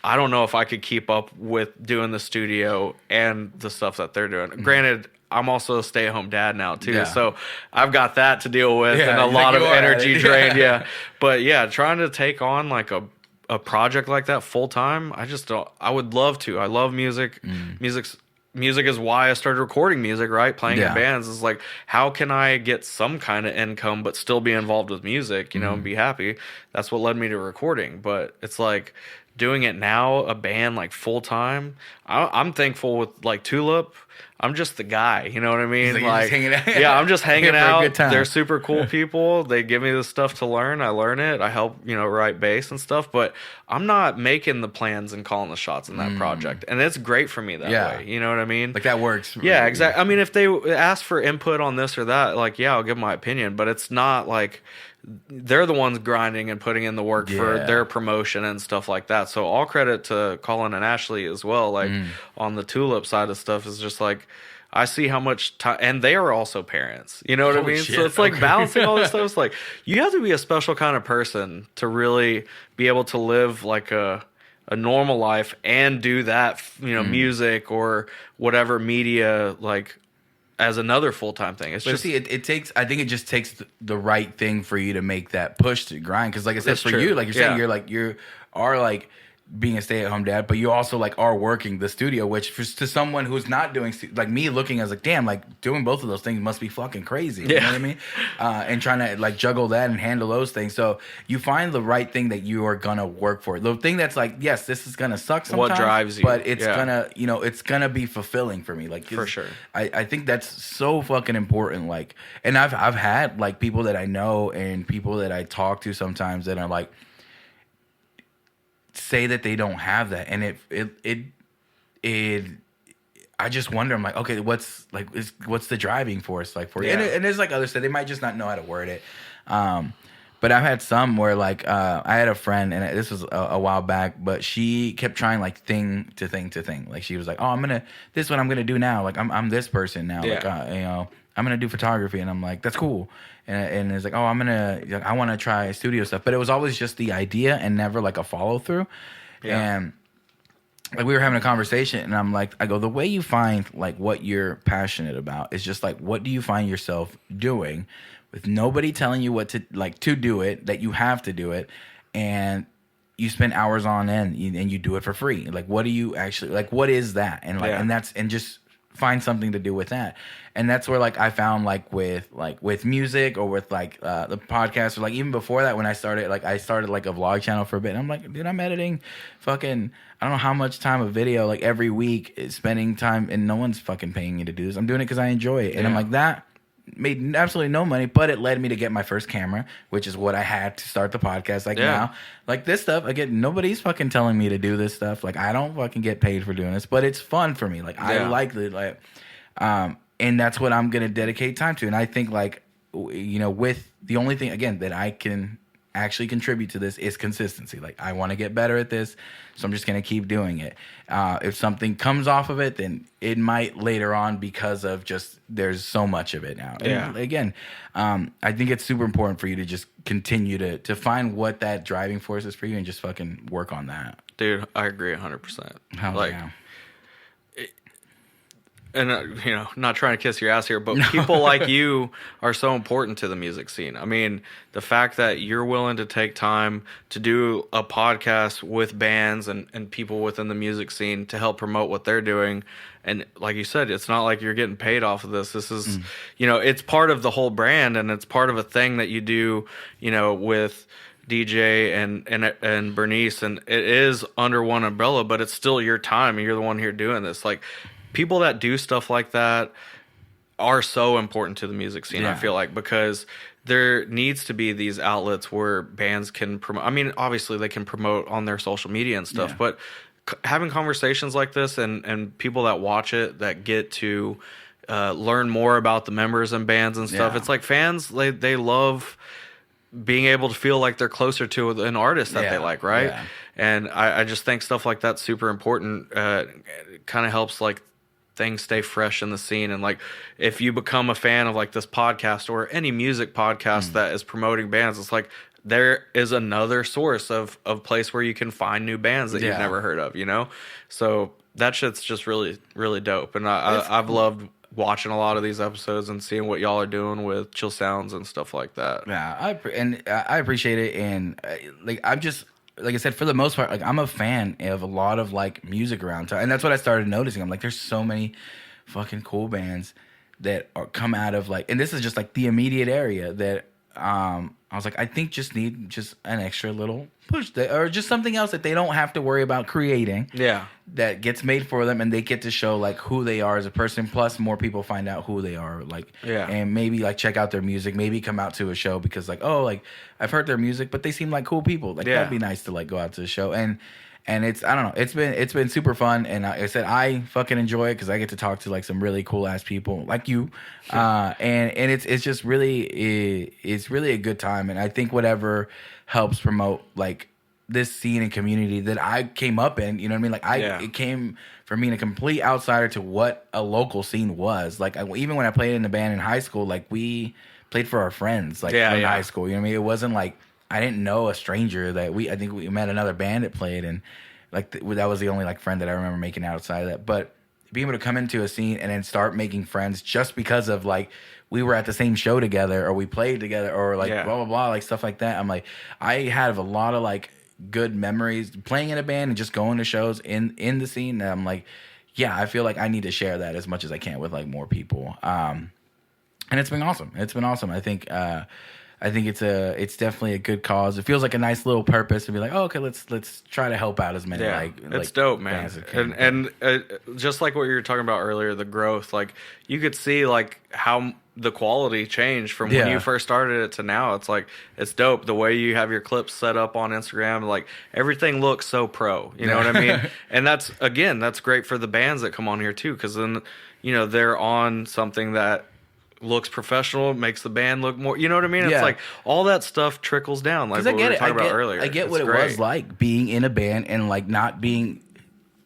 I don't know if I could keep up with doing the studio and the stuff that they're doing. Granted, I'm also a stay-at-home dad now too, so I've got that to deal with and a lot of energy drained. But yeah, trying to take on like a project like that full time, I just don't. I would love to. I love music. Music is why I started recording music, right? Playing in bands is like, how can I get some kind of income but still be involved with music, you know, and be happy? That's what led me to recording. But it's like doing it now, a band like full time, I'm thankful with like Tulip. I'm just the guy, you know what I mean? Like, Like, hanging out. yeah, I'm just hanging Here for a out. good time. They're super cool people. They give me the stuff to learn. I learn it. I help, write bass and stuff. But I'm not making the plans and calling the shots in that project, and it's great for me that way. You know what I mean? Like that works. Yeah, exactly. I mean, if they ask for input on this or that, like, yeah, I'll give my opinion. But it's not like they're the ones grinding and putting in the work for their promotion and stuff like that. So all credit to Colin and Ashley as well. Like on the Tulip side of stuff is just like, I see how much time, and they are also parents. You know what I mean? Shit. So it's like balancing all this stuff. It's like you have to be a special kind of person to really be able to live like a normal life and do that, music or whatever media, like as another full-time thing. It's but just, see, it takes. I think it just takes the right thing for you to make that push to grind. Because, like I said, That's for true. you, like you're saying, Yeah. you are like being a stay-at-home dad, but you also like are working the studio, which to someone who's not doing like me, looking as like, damn, like doing both of those things must be fucking crazy. You know what I mean? And trying to like juggle that and handle those things. So you find the right thing that you are gonna work for. The thing that's like, yes, this is gonna suck sometimes. What drives you? But it's gonna, it's gonna be fulfilling for me. Like For sure. I think that's so fucking important. Like, and I've had like people that I know and people that I talk to sometimes that are like, say that they don't have that, and it I just wonder. I'm like, okay, what's the driving force like for you? And there's like other stuff. They might just not know how to word it. But I've had some where like I had a friend, and this was a while back, but she kept trying like thing to thing. Like she was like, oh, this is what I'm gonna do now. Like I'm this person now. Yeah. Like I'm gonna do photography, and I'm like, that's cool. And it's like, oh, I want to try studio stuff, but it was always just the idea and never like a follow through. Yeah. And like we were having a conversation, and I'm like, I go, the way you find like what you're passionate about is just like, what do you find yourself doing with nobody telling you what to do it, that you have to do it, and you spend hours on end and you do it for free. Like, what do you actually like? What is that? And like, and just find something to do with that. And that's where like I found like with music or with like the podcast, or like even before that when I started like a vlog channel for a bit, and I'm like, dude, I'm editing fucking I don't know how much time of video like every week, is spending time, and no one's fucking paying me to do this. I'm doing it because I enjoy it. And I'm like, that made absolutely no money, but it led me to get my first camera, which is what I had to start the podcast. Like now, like this stuff, again, nobody's fucking telling me to do this stuff. Like I don't fucking get paid for doing this, but it's fun for me. Like I like it. Like, and that's what I'm gonna dedicate time to. And I think like, with the only thing again that I can actually contribute to this is consistency. Like I want to get better at this, so I'm just gonna keep doing it. If something comes off of it, then it might later on, because of just there's so much of it now. And again, I think it's super important for you to just continue to find what that driving force is for you and just fucking work on that. Dude, I agree 100%. Like, and not trying to kiss your ass here, but people like you are so important to the music scene. I mean, the fact that you're willing to take time to do a podcast with bands and people within the music scene to help promote what they're doing. And like you said, it's not like you're getting paid off of this. This is, it's part of the whole brand, and it's part of a thing that you do, with DJ and Bernice, and it is under one umbrella, but it's still your time, and you're the one here doing this. Like, people that do stuff like that are so important to the music scene, I feel like, because there needs to be these outlets where bands can promote. I mean, obviously they can promote on their social media and stuff, but having conversations like this and people that watch it, that get to learn more about the members and bands and stuff, it's like fans, they love being able to feel like they're closer to an artist that they like, right? Yeah. And I just think stuff like that's super important. It kind of helps like things stay fresh in the scene. And like, if you become a fan of like this podcast or any music podcast that is promoting bands, it's like there is another source of place where you can find new bands that you've never heard of, So that shit's just really, really dope. And I've loved watching a lot of these episodes and seeing what y'all are doing with Chill Sounds and stuff like that. Yeah, I appreciate it. And I'm just, like I said, for the most part, like I'm a fan of a lot of like music around town, and that's what I started noticing. I'm like, there's so many fucking cool bands that come out of like, and this is just like the immediate area that I was like, I think just need just an extra little push that, or just something else that they don't have to worry about creating. Yeah. That gets made for them, and they get to show like who they are as a person. Plus, more people find out who they are, like, and maybe like check out their music, maybe come out to a show because like, oh, like I've heard their music, but they seem like cool people. Like that'd be nice to like go out to the show, and it's, I don't know, it's been super fun, and like I said, I fucking enjoy it because I get to talk to like some really cool ass people like you, and it's just really it's really a good time, and I think whatever helps promote like this scene and community that I came up in, you know what I mean? Like it came from being a complete outsider to what a local scene was. Like even when I played in the band in high school, like we played for our friends, like in high school. You know what I mean? It wasn't like I didn't know a stranger that I think we met another band that played, and like that was the only like friend that I remember making outside of that. But being able to come into a scene and then start making friends just because of like we were at the same show together or we played together or like blah blah blah, like stuff like that. I'm like, I have a lot of like good memories playing in a band and just going to shows in the scene. And I'm like, yeah, I feel like I need to share that as much as I can with like more people. And it's been awesome. I think it's definitely a good cause. It feels like a nice little purpose to be like, oh, okay, let's try to help out as many it's dope, man. And just like what you were talking about earlier, the growth, like you could see like how the quality changed from when you first started it to now. It's like, it's dope the way you have your clips set up on Instagram. Like everything looks so pro, you know what I mean? And that's great for the bands that come on here too, because then they're on something that looks professional, makes the band look more, you know what I mean? It's like all that stuff trickles down, like what we were talking about earlier. I get what it was like being in a band and like not being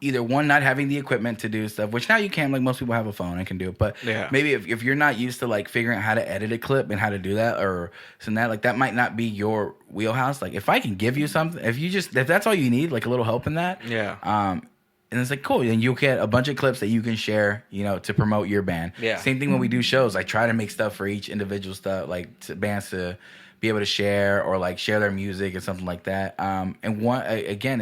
either one, not having the equipment to do stuff, which now you can, like most people have a phone and can do it, but maybe if you're not used to like figuring out how to edit a clip and how to do that or some that, like that might not be your wheelhouse. Like if I can give you something, if that's all you need, like a little help in that, and it's like, cool. And you'll get a bunch of clips that you can share, to promote your band. Same thing when we do shows. I try to make stuff for each individual stuff, like to bands to be able to share or like share their music and something like that. And one, again,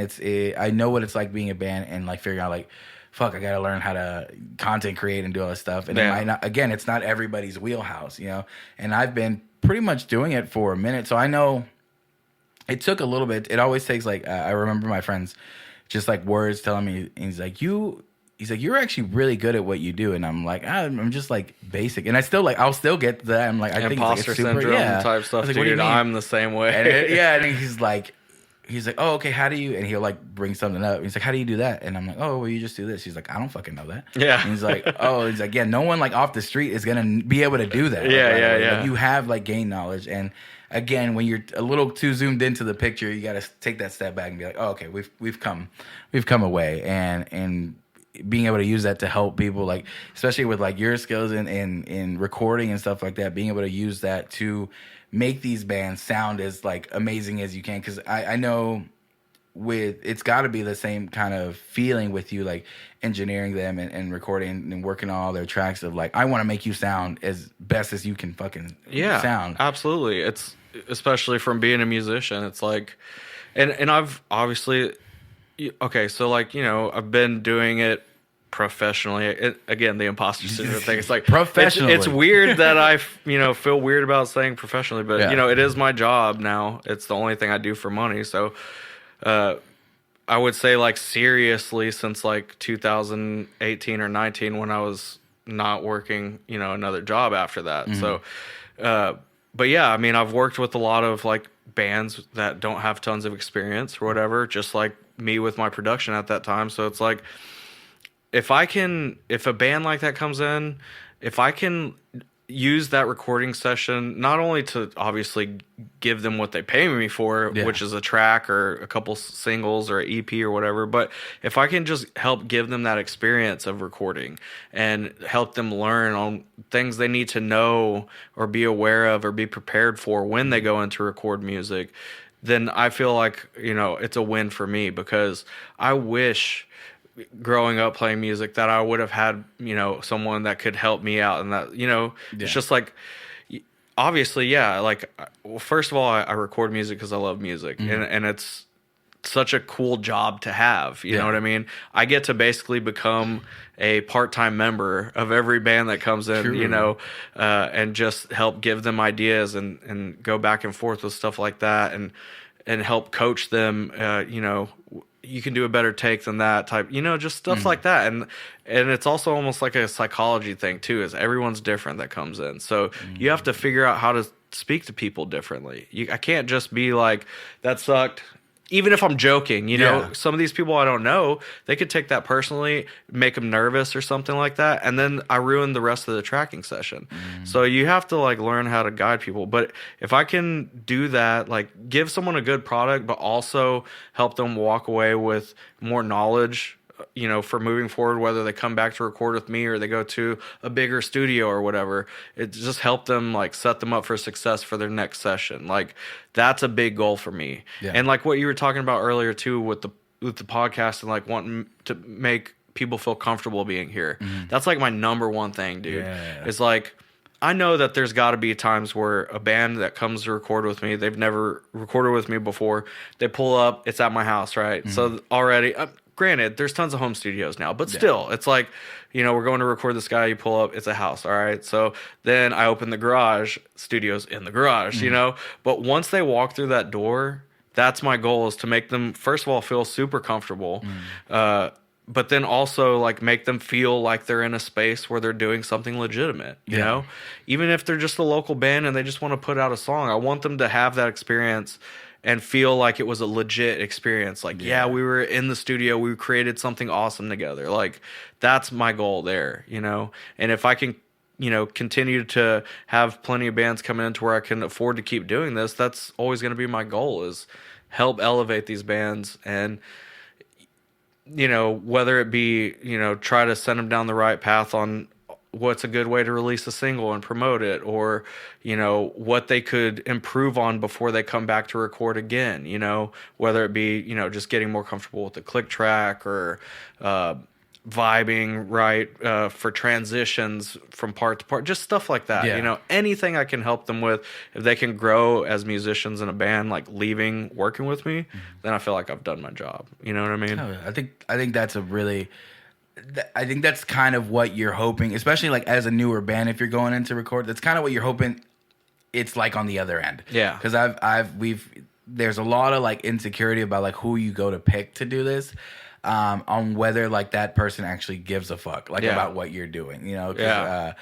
I know what it's like being a band and like figuring out like, fuck, I got to learn how to content create and do all this stuff. And it might not, again, it's not everybody's wheelhouse, and I've been pretty much doing it for a minute. So I know it took a little bit. It always takes like, I remember my friends just like words telling me, and he's like, you're actually really good at what you do. And I'm like, I'm just like basic. And I'll still get that. I'm like, I think imposter it's super, syndrome type stuff, like, dude. I'm the same way. And he's like, oh, okay, how do you, and he'll like bring something up. He's like, how do you do that? And I'm like, oh, well, you just do this. He's like, I don't fucking know that. And he's like, no one like off the street is going to be able to do that. Like, you have like gained knowledge. And again, when you're a little too zoomed into the picture, you got to take that step back and be like, oh, okay, we've come a way, and being able to use that to help people, like especially with like your skills in recording and stuff like that, being able to use that to make these bands sound as like amazing as you can, because I know it's got to be the same kind of feeling with you, like engineering them and recording and working on all their tracks of like, I want to make you sound as best as you can fucking sound. Absolutely. It's especially from being a musician. It's like, and I've obviously, okay, so like, I've been doing it professionally. Again, the imposter syndrome thing. It's like professionally. It's weird that I, feel weird about saying professionally, but it is my job now. It's the only thing I do for money. So, I would say like seriously since like 2018 or 19 when I was not working, another job after that. So, but yeah, I mean, I've worked with a lot of like bands that don't have tons of experience or whatever, just like me with my production at that time. So it's like, if a band like that comes in, if I can use that recording session, not only to obviously give them what they pay me for, which is a track or a couple singles or an EP or whatever, but if I can just help give them that experience of recording and help them learn on things they need to know or be aware of or be prepared for when they go into record music, then I feel like, it's a win for me, because I wish growing up playing music that I would have had, someone that could help me out, and that, it's just like, obviously, like, well, first of all, I record music because I love music, and it's such a cool job to have, you know what I mean? I get to basically become a part-time member of every band that comes in, and just help give them ideas and go back and forth with stuff like that. And and help coach them, you can do a better take than that type, just stuff like that. And it's also almost like a psychology thing too, is everyone's different that comes in. So you have to figure out how to speak to people differently. I can't just be like, that sucked. Even if I'm joking, some of these people I don't know, they could take that personally, make them nervous or something like that, and then I ruin the rest of the tracking session. So you have to like learn how to guide people. But if I can do that, like give someone a good product, but also help them walk away with more knowledge, for moving forward, whether they come back to record with me or they go to a bigger studio or whatever, it just helped them like set them up for success for their next session. Like that's a big goal for me. Yeah. And like what you were talking about earlier too, with the podcast and like wanting to make people feel comfortable being here. That's like my number one thing, dude. Yeah. It's like, I know that there's got to be times where a band that comes to record with me, they've never recorded with me before, they pull up, it's at my house, right? So already, granted, there's tons of home studios now, but still, it's like, we're going to record this guy, you pull up, it's a house, all right? So then I open the garage, studios in the garage, But once they walk through that door, that's my goal, is to make them, first of all, feel super comfortable, but then also like make them feel like they're in a space where they're doing something legitimate, you know? Even if they're just a local band and they just want to put out a song, I want them to have that experience and feel like it was a legit experience. Like, we were in the studio, we created something awesome together. Like, that's my goal there, And if I can, continue to have plenty of bands coming in to where I can afford to keep doing this, that's always going to be my goal, is help elevate these bands and, whether it be, try to send them down the right path on what's a good way to release a single and promote it, or what they could improve on before they come back to record again, whether it be just getting more comfortable with the click track, or vibing right for transitions from part to part, just stuff like that. Anything I can help them with, if they can grow as musicians in a band, like leaving working with me, then I feel like I've done my job. You know what I mean? I think that's I think that's kind of what you're hoping, especially like as a newer band, if you're going in to record, that's kind of what you're hoping it's like on the other end. Yeah. Because there's a lot of like insecurity about like who you go to pick to do this, on whether like that person actually gives a fuck like about what you're doing, I've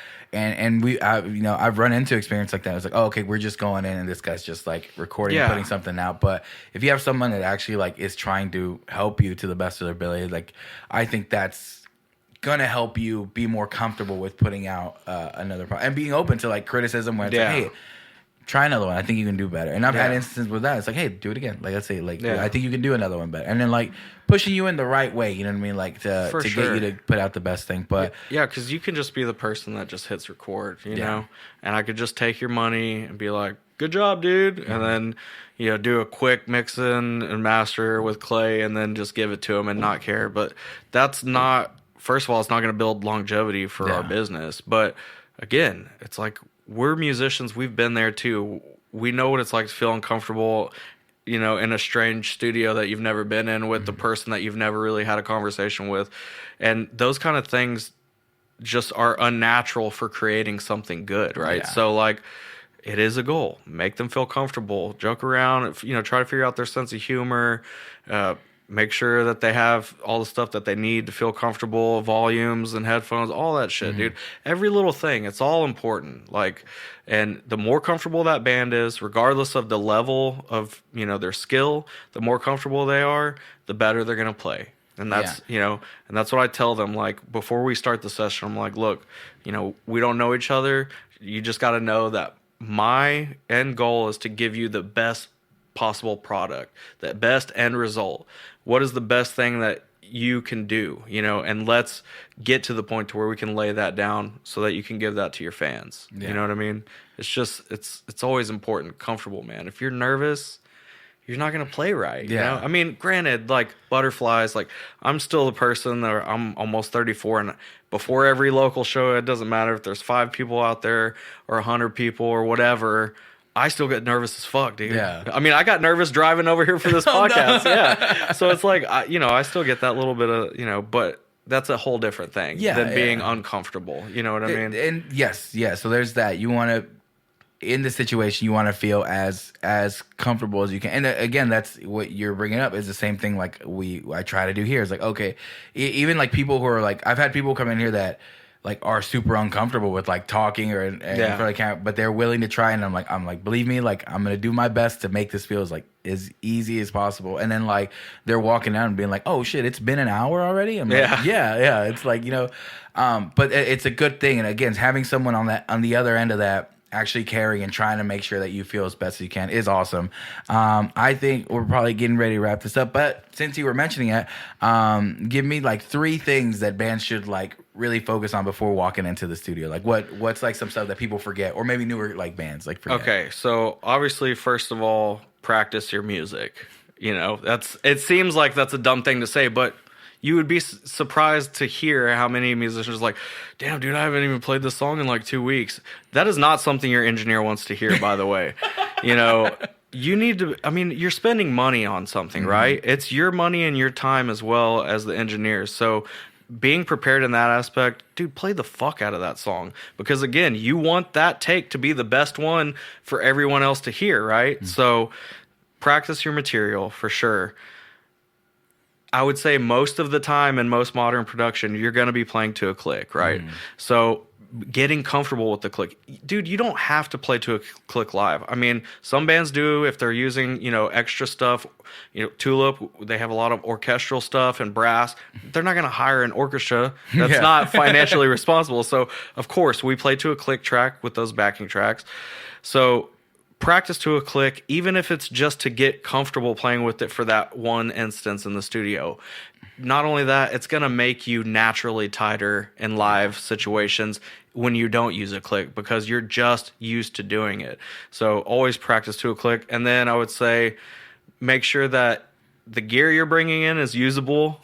run into experience like that. It's like, oh, okay, we're just going in and this guy's just like recording and putting something out. But if you have someone that actually like is trying to help you to the best of their ability, like I think that's gonna help you be more comfortable with putting out another product and being open to like criticism where it's like, hey, try another one. I think you can do better. And I've had instances with that. It's like, hey, do it again. Like, let's say, like, I think you can do another one better. And then like pushing you in the right way. You know what I mean? Like to get you to put out the best thing. But because you can just be the person that just hits record. You know, and I could just take your money and be like, good job, dude. And then do a quick mixing and master with Clay, and then just give it to him and not care. But that's not. First of all, it's not going to build longevity for our business. But again, it's like, we're musicians. We've been there too. We know what it's like to feel uncomfortable, in a strange studio that you've never been in with the person that you've never really had a conversation with. And those kind of things just are unnatural for creating something good, right? Yeah. So like, it is a goal. Make them feel comfortable. Joke around, try to figure out their sense of humor, make sure that they have all the stuff that they need to feel comfortable, volumes and headphones, all that shit, dude. Every little thing, it's all important. Like, and the more comfortable that band is, regardless of the level of, their skill, the more comfortable they are, the better they're going to play. And that's, and that's what I tell them. Like, before we start the session, I'm like, look, we don't know each other. You just got to know that my end goal is to give you the best possible product, that best end result. What is the best thing that you can do, and let's get to the point to where we can lay that down so that you can give that to your fans. You know what I mean? It's just, it's always important, comfortable, man. If you're nervous, you're not going to play right. You know? I mean, granted, like butterflies, like I'm still the person that I'm almost 34, and before every local show, it doesn't matter if there's 5 people out there or 100 people or whatever, I still get nervous as fuck, dude. Yeah. I mean, I got nervous driving over here for this podcast. No. Yeah. So it's like, I still get that little bit of, but that's a whole different thing than being uncomfortable. You know what I mean? And yes. So there's that. You want to, in this situation, you want to feel as comfortable as you can. And again, that's what you're bringing up is the same thing like I try to do here. It's like, okay, even like people who are like, I've had people come in here that like are super uncomfortable with like talking or in front of the camera, but they're willing to try. And I'm like, believe me, like I'm going to do my best to make this feel as easy as possible. And then like they're walking out and being like, oh shit, it's been an hour already. I'm like, yeah. It's like, but it's a good thing. And again, having someone on the other end of that, actually caring and trying to make sure that you feel as best as you can is awesome. I think we're probably getting ready to wrap this up, but since you were mentioning it, give me like 3 things that bands should like really focus on before walking into the studio. Like what's like some stuff that people forget, or maybe newer like bands like forget. Okay, so obviously, first of all, practice your music. It seems like that's a dumb thing to say, but you would be surprised to hear how many musicians are like, damn, dude, I haven't even played this song in like 2 weeks. That is not something your engineer wants to hear, by the way. You need to, you're spending money on something, right? It's your money and your time as well as the engineers. So being prepared in that aspect, dude, play the fuck out of that song. Because again, you want that take to be the best one for everyone else to hear, right? So practice your material for sure. I would say most of the time in most modern production, you're going to be playing to a click, right? So getting comfortable with the click. Dude, you don't have to play to a click live. Some bands do if they're using, extra stuff. Tulip, they have a lot of orchestral stuff and brass. They're not going to hire an orchestra. That's not financially responsible. So, of course, we play to a click track with those backing tracks. So practice to a click, even if it's just to get comfortable playing with it for that one instance in the studio. Not only that, it's going to make you naturally tighter in live situations when you don't use a click because you're just used to doing it. So always practice to a click. And then I would say make sure that the gear you're bringing in is usable.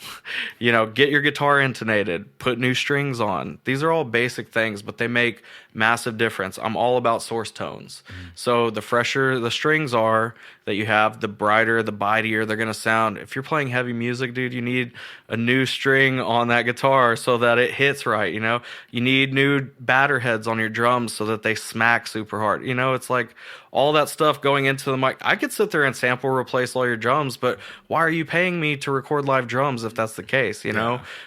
Get your guitar intonated, put new strings on. These are all basic things, but they make massive difference. I'm all about source tones. So the fresher the strings are that you have, the brighter, the bitier they're going to sound. If you're playing heavy music, dude, you need a new string on that guitar so that it hits right, You need new batter heads on your drums so that they smack super hard. It's like all that stuff going into the mic. I could sit there and sample replace all your drums, but why are you paying me to record live drums if that's the case,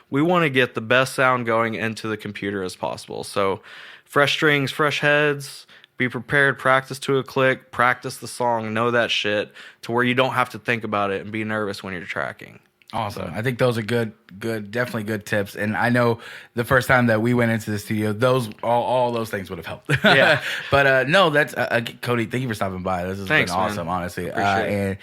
We want to get the best sound going into the computer as possible. So fresh strings, fresh heads, be prepared, practice to a click, practice the song, know that shit to where you don't have to think about it and be nervous when you're tracking. Awesome. I think those are good, definitely good tips. And I know the first time that we went into the studio, all those things would have helped. Yeah. But no, that's Cody. Thank you for stopping by. This has been awesome, man. Honestly. And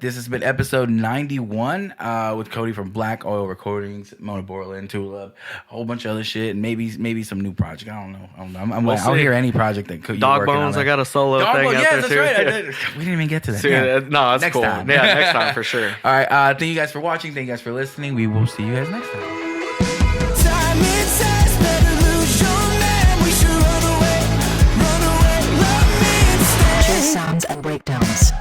this has been episode 91 with Cody from Black Oil Recordings, Mona Borland, Tulip, a whole bunch of other shit, and maybe some new project. I don't know. I'll hear any project that you're Dog working Bones. On I got a solo thing out there too. Right. We didn't even get to that. So, no, that's cool. Time. Yeah, next time for sure. All right. Thank you guys for watching. Thank you guys for listening. We will see you guys next time. Chase sounds and breakdowns.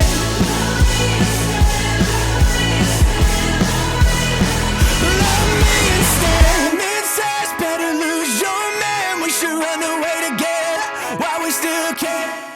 Better lose your man. We should run away together while we still can.